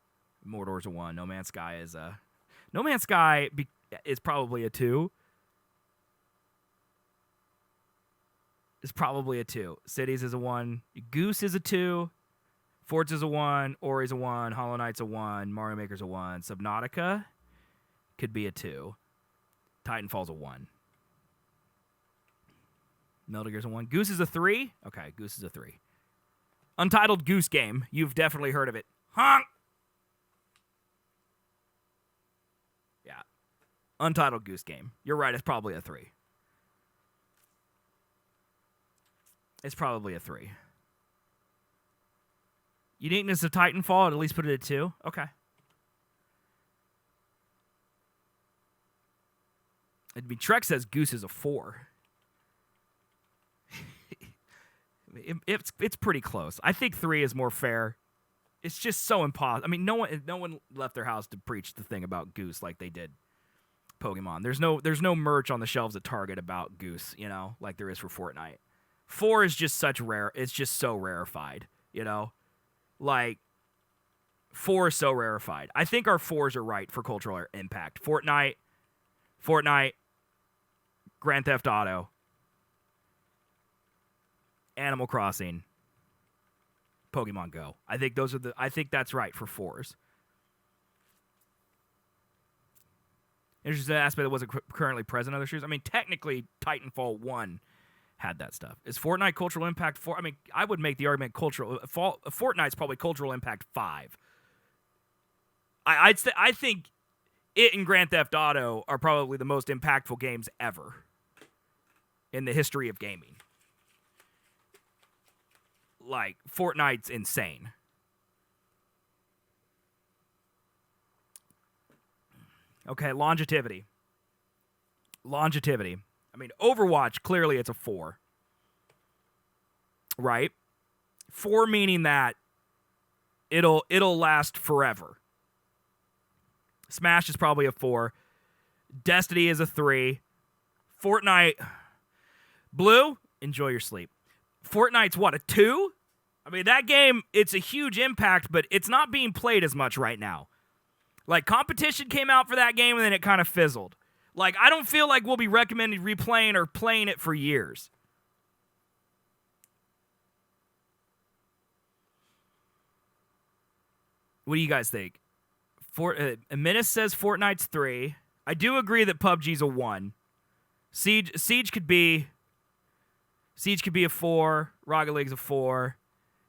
Mordor's a 1, No Man's Sky is a... No Man's Sky is probably a 2. Is probably a 2. Cities is a 1. Goose is a 2. Forza's a 1. Ori's a 1. Hollow Knight's a 1. Mario Maker's a 1. Subnautica could be a 2. Titanfall's a 1. Metal Gear's a 1. Goose is a 3. Okay, Goose is a 3. Untitled Goose Game. You've definitely heard of it. Honk! Yeah. Untitled Goose Game. You're right, it's probably a 3. It's probably a 3. Uniqueness of Titanfall, I'd at least put it at 2. Okay. Trek says Goose is a 4. It's pretty close. I think 3 is more fair. It's just so impossible. I mean, no one left their house to preach the thing about Goose like they did Pokemon. There's no merch on the shelves at Target about Goose, you know, like there is for Fortnite. 4 is just it's just so rarefied, you know? Like, 4 is so rarefied. I think our 4s are right for cultural impact. Fortnite, Grand Theft Auto, Animal Crossing, Pokemon Go. I think that's right for 4s. There's just an aspect that wasn't currently present in other shoes. I mean, technically, Titanfall 1 had that stuff. Is Fortnite cultural impact 4? I mean, I would make the argument Fortnite's probably cultural impact 5. I think it and Grand Theft Auto are probably the most impactful games ever in the history of gaming. Like, Fortnite's insane. Okay, longevity. I mean, Overwatch, clearly it's a 4. Right? 4 meaning that it'll last forever. Smash is probably a 4. Destiny is a 3. Fortnite. Blue, enjoy your sleep. Fortnite's what, a 2? I mean, that game, it's a huge impact, but it's not being played as much right now. Like, competition came out for that game, and then it kind of fizzled. Like, I don't feel like we'll be recommending replaying or playing it for years. What do you guys think? Menace says Fortnite's 3. I do agree that PUBG's a 1. Siege could be a 4. Rocket League's a 4.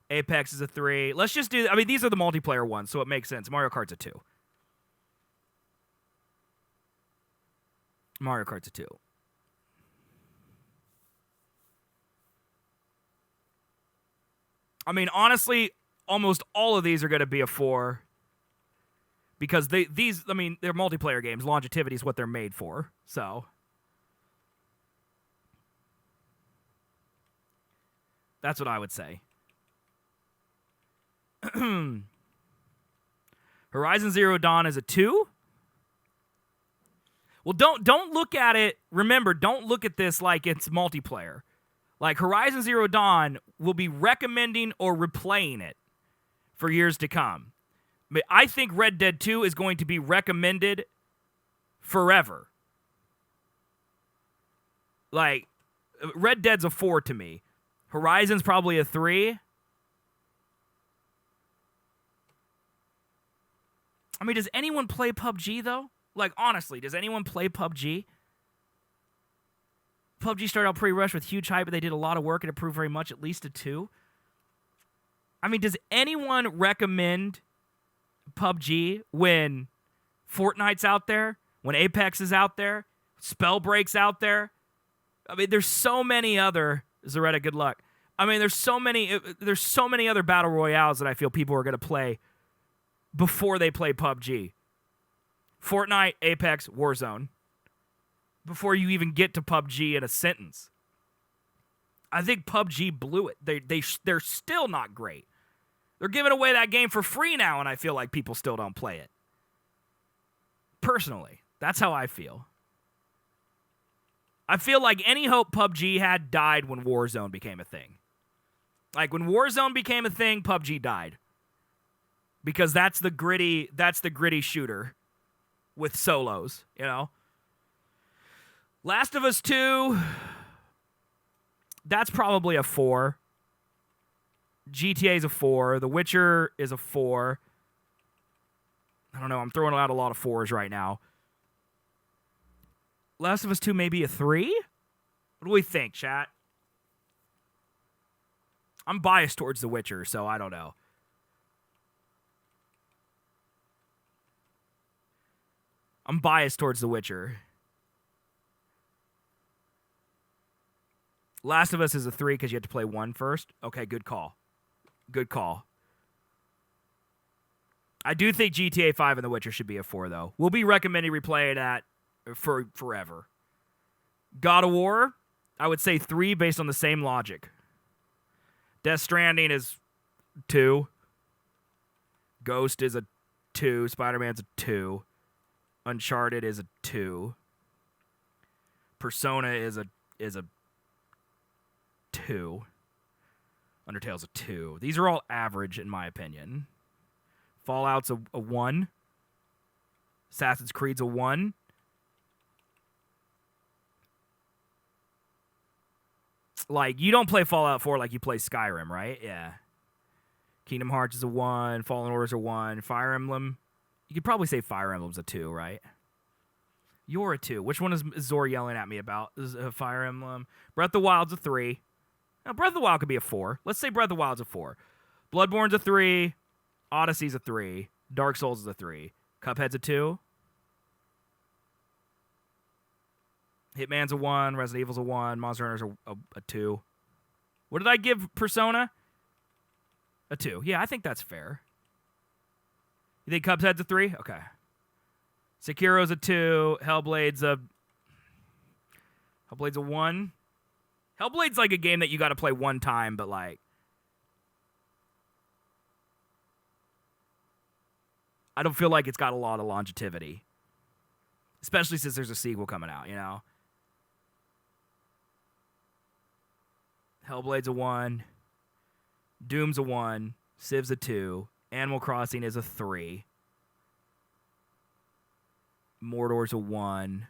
Apex is a 3. Let's just do... I mean, these are the multiplayer ones, so it makes sense. Mario Kart's a 2. Mario Kart's a 2. I mean, honestly, almost all of these are going to be a 4. Because they're multiplayer games. Longevity is what they're made for. So... that's what I would say. Horizon Zero Dawn is a 2? Well, don't look at it. Remember, don't look at this like it's multiplayer. Like, Horizon Zero Dawn will be recommending or replaying it for years to come. But I think Red Dead 2 is going to be recommended forever. Like, Red Dead's a 4 to me. Horizon's probably a 3. I mean, does anyone play PUBG, though? Like, honestly, does anyone play PUBG? PUBG started out pretty rushed with huge hype, but they did a lot of work and improved very much, at least a 2. I mean, does anyone recommend PUBG when Fortnite's out there, when Apex is out there, Spellbreak's out there. I mean, there's so many other Zaretta, good luck. I mean, there's so many other battle royales that I feel people are going to play before they play PUBG. Fortnite, Apex, Warzone. Before you even get to PUBG in a sentence. I think PUBG blew it. They're still not great. They're giving away that game for free now, and I feel like people still don't play it. Personally, that's how I feel. I feel like any hope PUBG had died when Warzone became a thing. Like when Warzone became a thing, PUBG died. Because that's the gritty shooter with solos, you know? Last of Us 2, that's probably a 4. GTA's a 4. The Witcher is a 4. I don't know. I'm throwing out a lot of 4s right now. Last of Us 2 maybe a 3? What do we think, chat? I'm biased towards The Witcher, so I don't know. I'm biased towards The Witcher. Last of Us is a 3 because you have to play 1 first. Okay, good call. Good call. I do think GTA 5 and The Witcher should be a 4, though. We'll be recommending replaying that for forever. God of War, I would say 3 based on the same logic. Death Stranding is 2. Ghost is a 2. Spider-Man's a 2. Uncharted is a 2. Persona is a 2. Undertale's a 2. These are all average in my opinion. Fallout's a 1. Assassin's Creed's a 1. Like, you don't play Fallout 4 like you play Skyrim, right? Yeah. Kingdom Hearts is a 1. Fallen Order's a 1. Fire Emblem. You could probably say Fire Emblem's a 2, right? You're a 2. Which one is Zor yelling at me about? Is Fire Emblem? Breath of the Wild's a 3. Now, Breath of the Wild could be a 4. Let's say Breath of the Wild's a 4. Bloodborne's a 3. Odyssey's a 3. Dark Souls is a 3. Cuphead's a 2. Hitman's a 1. Resident Evil's a 1. Monster Hunter's a 2. What did I give Persona? A 2. Yeah, I think that's fair. You think Cuphead's a 3? Okay. Sekiro's a 2. Hellblade's a 1. Hellblade's like a game that you got to play one time, but like I don't feel like it's got a lot of longevity. Especially since there's a sequel coming out, you know? Hellblade's a 1. Doom's a 1. Civ's a 2. Animal Crossing is a 3. Mordor's a 1.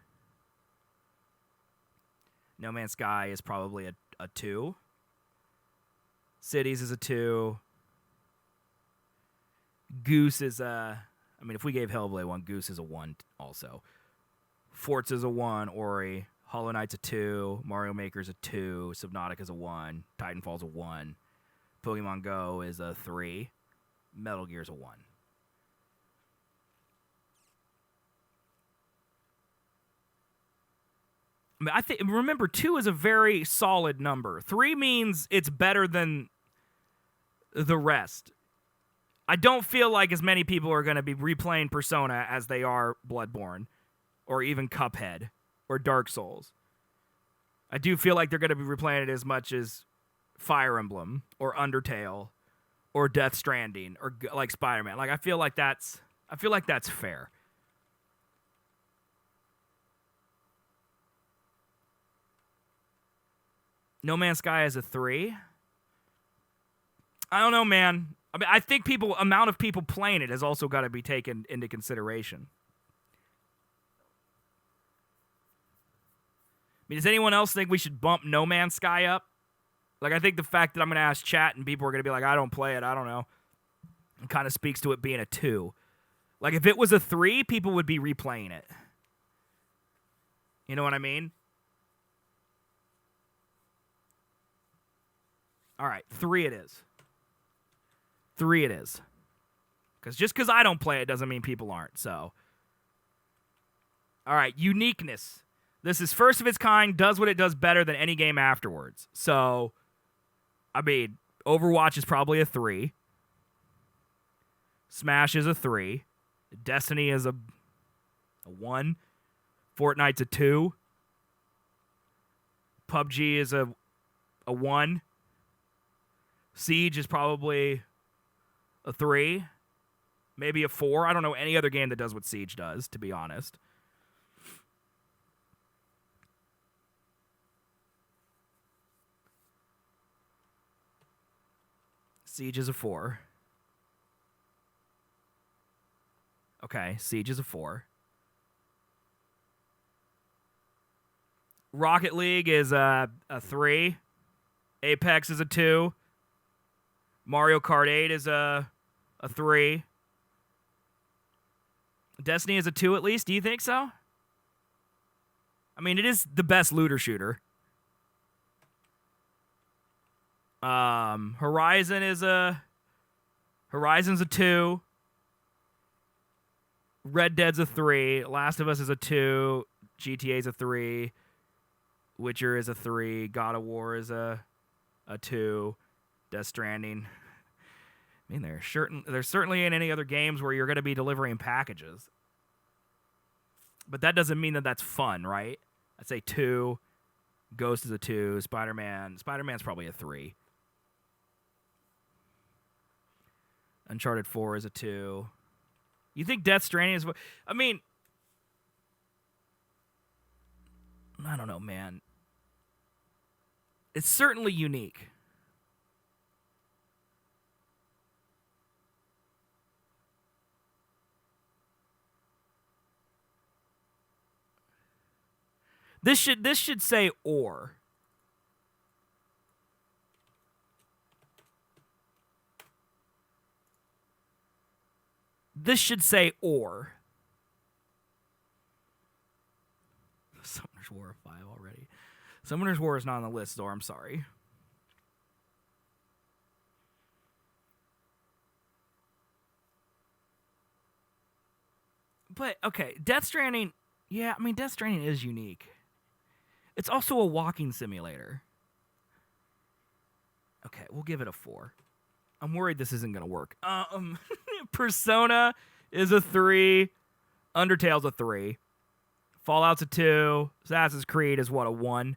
No Man's Sky is probably a 2. Cities is a 2. Goose is a... I mean, if we gave Hellblade 1, Goose is a 1 also. Forza's a 1. Ori. Hollow Knight's a 2. Mario Maker's a 2. Subnautica's a 1. Titanfall's a 1. Pokemon Go is a 3. Metal Gear's a 1. I mean, I think remember 2 is a very solid number. 3 means it's better than the rest. I don't feel like as many people are going to be replaying Persona as they are Bloodborne or even Cuphead or Dark Souls. I do feel like they're going to be replaying it as much as Fire Emblem or Undertale or Death Stranding or like Spider-Man. Like I feel like that's fair. No Man's Sky is a 3. I don't know, man. I mean, I think amount of people playing it has also got to be taken into consideration. I mean, does anyone else think we should bump No Man's Sky up? Like, I think the fact that I'm going to ask chat and people are going to be like, I don't play it, I don't know, it kind of speaks to it being a 2. Like, if it was a 3, people would be replaying it. You know what I mean? All right, 3 it is. 3 it is. Because just because I don't play it doesn't mean people aren't. So All right, uniqueness. This is first of its kind, does what it does better than any game afterwards. So, I mean, Overwatch is probably a 3. Smash is a 3. Destiny is a 1. Fortnite's a 2. PUBG is a 1. Siege is probably a 3. Maybe a 4. I don't know any other game that does what Siege does, to be honest. Siege is a 4. Okay, Siege is a 4. Rocket League is a 3. Apex is a 2. Mario Kart 8 is a 3. Destiny is a 2 at least. Do you think so? I mean, it is the best looter shooter. Horizon's a 2. Red Dead's a 3. Last of Us is a 2. GTA's a 3. Witcher is a 3. God of War is a 2. Death Stranding. I mean, there's certainly ain't any other games where you're going to be delivering packages. But that doesn't mean that that's fun, right? I'd say 2. Ghost is a 2. Spider-Man's probably a 3. Uncharted 4 is a 2. You think Death Stranding is... I mean... I don't know, man. It's certainly unique. This should say or. This should say or. Summoner's War 5 already. Summoner's War is not on the list, though. I'm sorry. But, okay, Death Stranding... Yeah, I mean, Death Stranding is unique. It's also a walking simulator. Okay, we'll give it a 4. I'm worried this isn't going to work. Persona is a 3. Undertale's a 3. Fallout's a 2. Assassin's Creed is what, a 1?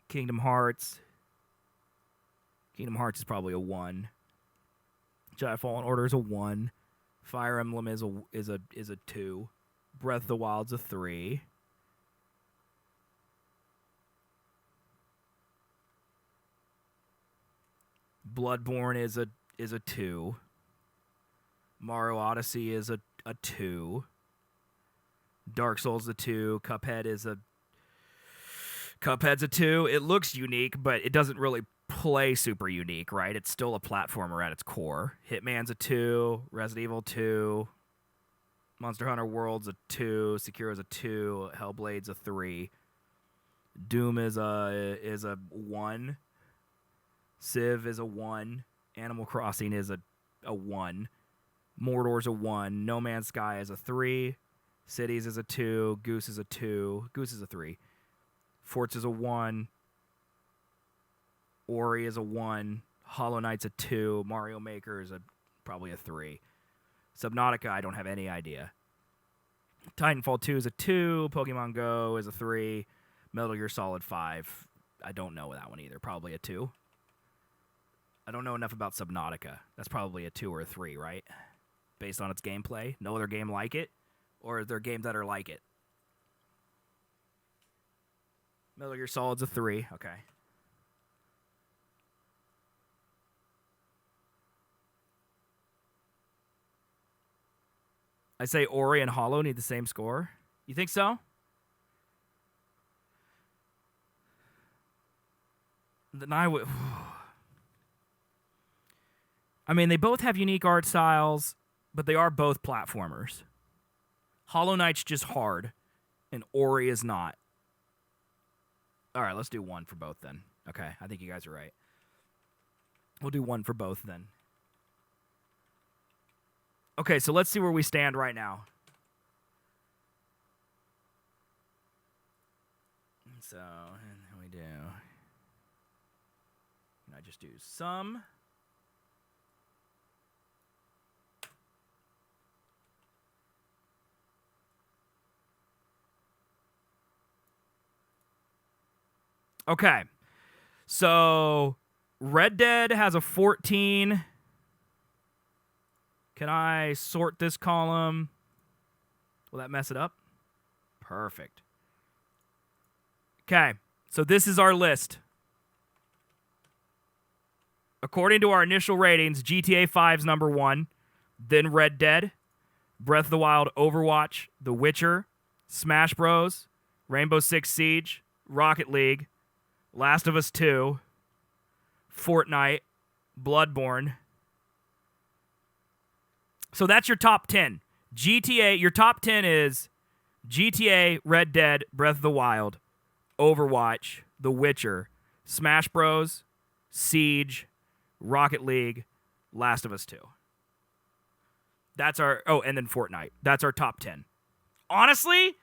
Kingdom Hearts. Kingdom Hearts is probably a 1. Jedi Fallen Order is a 1. Fire Emblem is a 2. Breath of the Wild's a 3. Bloodborne is a 2. Mario Odyssey is a 2. Dark Souls a 2. Cuphead's a 2. It looks unique, but it doesn't really play super unique, right? It's still a platformer at its core. Hitman's a 2. Resident Evil 2. Monster Hunter World's a 2. Sekiro's a 2. Hellblade's a 3. Doom is a 1. Civ is a 1. Animal Crossing is a 1. Mordor's a 1. No Man's Sky is a 3. Cities is a 2. Goose is a 2. Goose is a 3. Forza's a 1. Ori is a 1. Hollow Knight's a 2. Mario Maker is probably a 3. Subnautica, I don't have any idea. Titanfall 2 is a 2. Pokemon Go is a 3. Metal Gear Solid 5, I don't know that one either. Probably a 2. I don't know enough about Subnautica. That's probably a 2 or a 3, right? Based on its gameplay. No other game like it? Or are there games that are like it? Metal Gear Solid's a 3. Okay. I say Ori and Hollow need the same score. You think so? Then I would... I mean, they both have unique art styles, but they are both platformers. Hollow Knight's just hard, and Ori is not. All right, let's do 1 for both then. Okay, I think you guys are right. We'll do 1 for both then. Okay, so let's see where we stand right now. So, and then we do. Can I just do sum? Okay. So, Red Dead has a 14. Can I sort this column? Will that mess it up? Perfect. Okay. So, this is our list. According to our initial ratings, GTA 5's number 1, then Red Dead, Breath of the Wild, Overwatch, The Witcher, Smash Bros, Rainbow Six Siege, Rocket League, Last of Us 2, Fortnite, Bloodborne. So that's your top 10. GTA, your top 10 is GTA, Red Dead, Breath of the Wild, Overwatch, The Witcher, Smash Bros, Siege, Rocket League, Last of Us 2. That's our, and then Fortnite. That's our top 10. Honestly,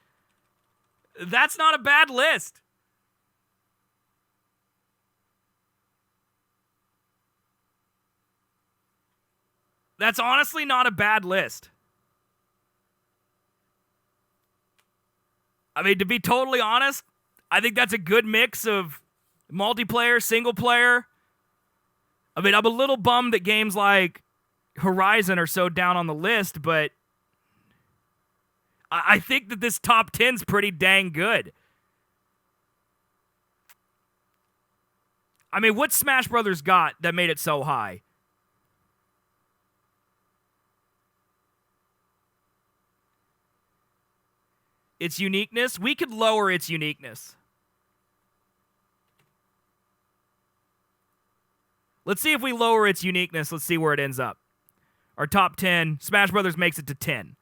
that's not a bad list. That's honestly not a bad list. I mean, to be totally honest, I think that's a good mix of multiplayer, single player. I mean, I'm a little bummed that games like Horizon are so down on the list, but I think that this top 10's pretty dang good. I mean, what Smash Brothers got that made it so high? Its uniqueness? We could lower its uniqueness. Let's see if we lower its uniqueness. Let's see where it ends up. Our top 10, Smash Brothers makes it to 10.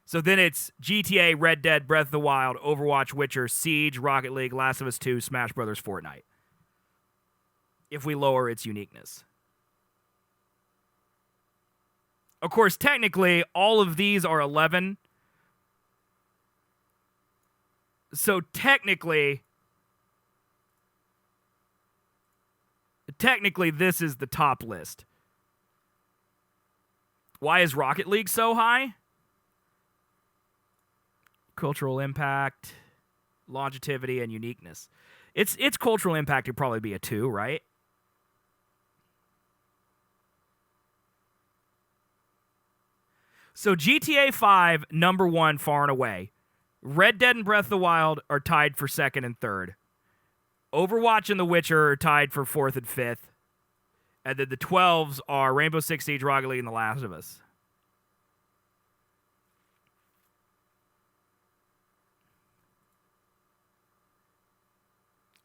So then it's GTA, Red Dead, Breath of the Wild, Overwatch, Witcher, Siege, Rocket League, Last of Us 2, Smash Brothers, Fortnite. If we lower its uniqueness. Of course, technically, all of these are 11. So technically, this is the top list. Why is Rocket League so high? Cultural impact, longevity, and uniqueness. Its cultural impact would probably be a 2, right? So GTA 5, number 1, far and away. Red Dead and Breath of the Wild are tied for 2nd and 3rd. Overwatch and The Witcher are tied for 4th and 5th. And then the 12s are Rainbow Six Siege, Rocket League, and The Last of Us.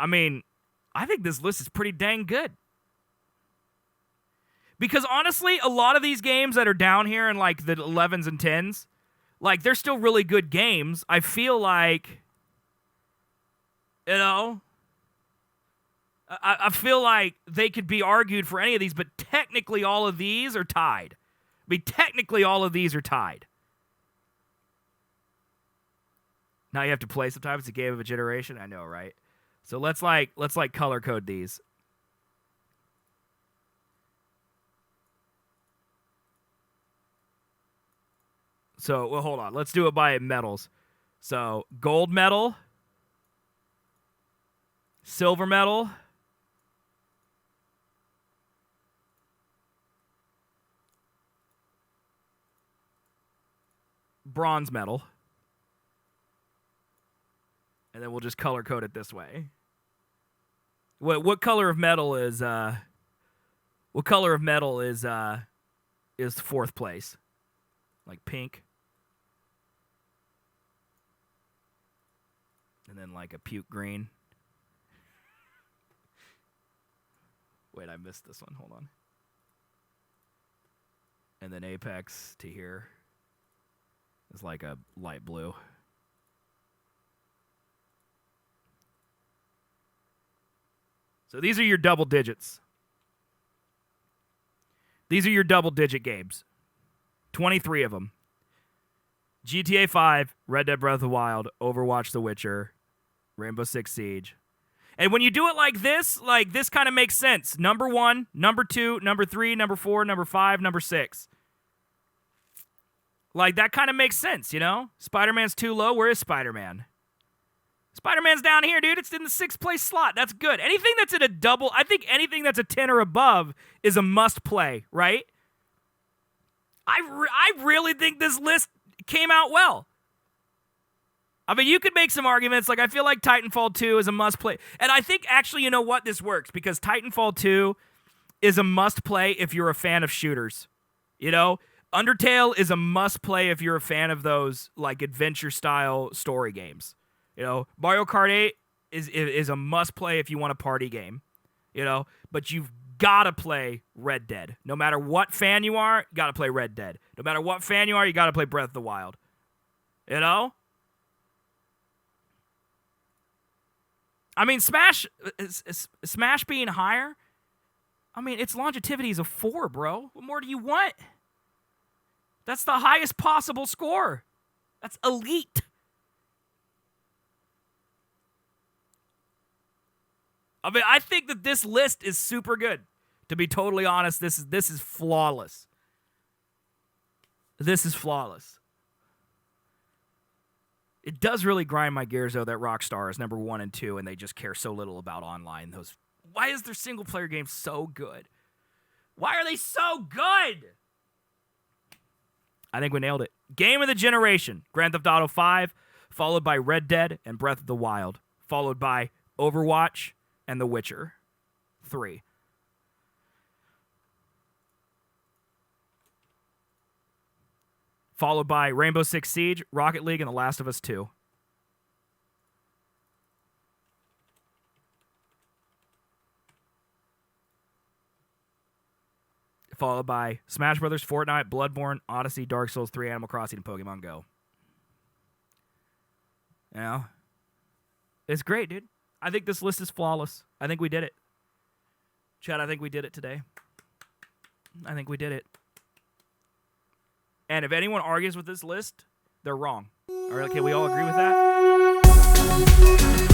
I mean, I think this list is pretty dang good. Because honestly, a lot of these games that are down here in like the 11s and 10s, like, they're still really good games. I feel like, you know, I feel like they could be argued for any of these, but technically all of these are tied. I mean, technically all of these are tied. Now you have to play sometimes. It's a game of a generation. I know, right? So let's color code these. So, well, hold on. Let's do it by medals. So, gold medal, silver medal, bronze medal, and then we'll just color code it this way. What color of metal is 4th place? Like pink. And then like a puke green. Wait, I missed this one. Hold on. And then apex to here is like a light blue. So these are your double digits. These are your double digit games. 23 of them. GTA 5, Red Dead Breath of the Wild, Overwatch, The Witcher, Rainbow Six Siege. And when you do it like this kind of makes sense. Number 1, number 2, number 3, number 4, number 5, number 6. Like, that kind of makes sense, you know? Spider-Man's too low. Where is Spider-Man? Spider-Man's down here, dude. It's in the 6th place slot. That's good. Anything that's in a double, I think anything that's a 10 or above is a must-play, right? I really think this list came out well. I mean, you could make some arguments. Like, I feel like Titanfall 2 is a must-play. And I think, actually, you know what? This works because Titanfall 2 is a must-play if you're a fan of shooters. You know? Undertale is a must-play if you're a fan of those, like, adventure-style story games. You know? Mario Kart 8 is a must-play if you want a party game. You know? But you've got to play Red Dead. No matter what fan you are, you got to play Red Dead. No matter what fan you are, you got to play Breath of the Wild. You know? I mean, Smash being higher, I mean, its longevity is a 4, bro. What more do you want? That's the highest possible score. That's elite. I mean, I think that this list is super good. To be totally honest, this is flawless. This is flawless. It does really grind my gears, though, that Rockstar is number 1 and 2, and they just care so little about online. Why is their single-player game so good? Why are they so good? I think we nailed it. Game of the generation, Grand Theft Auto 5, followed by Red Dead and Breath of the Wild, followed by Overwatch and The Witcher 3. Followed by Rainbow Six Siege, Rocket League, and The Last of Us 2. Followed by Smash Brothers, Fortnite, Bloodborne, Odyssey, Dark Souls 3, Animal Crossing, and Pokemon Go. You know? It's great, dude. I think this list is flawless. I think we did it. Chad, I think we did it today. I think we did it. And if anyone argues with this list, they're wrong. All right, can we all agree with that?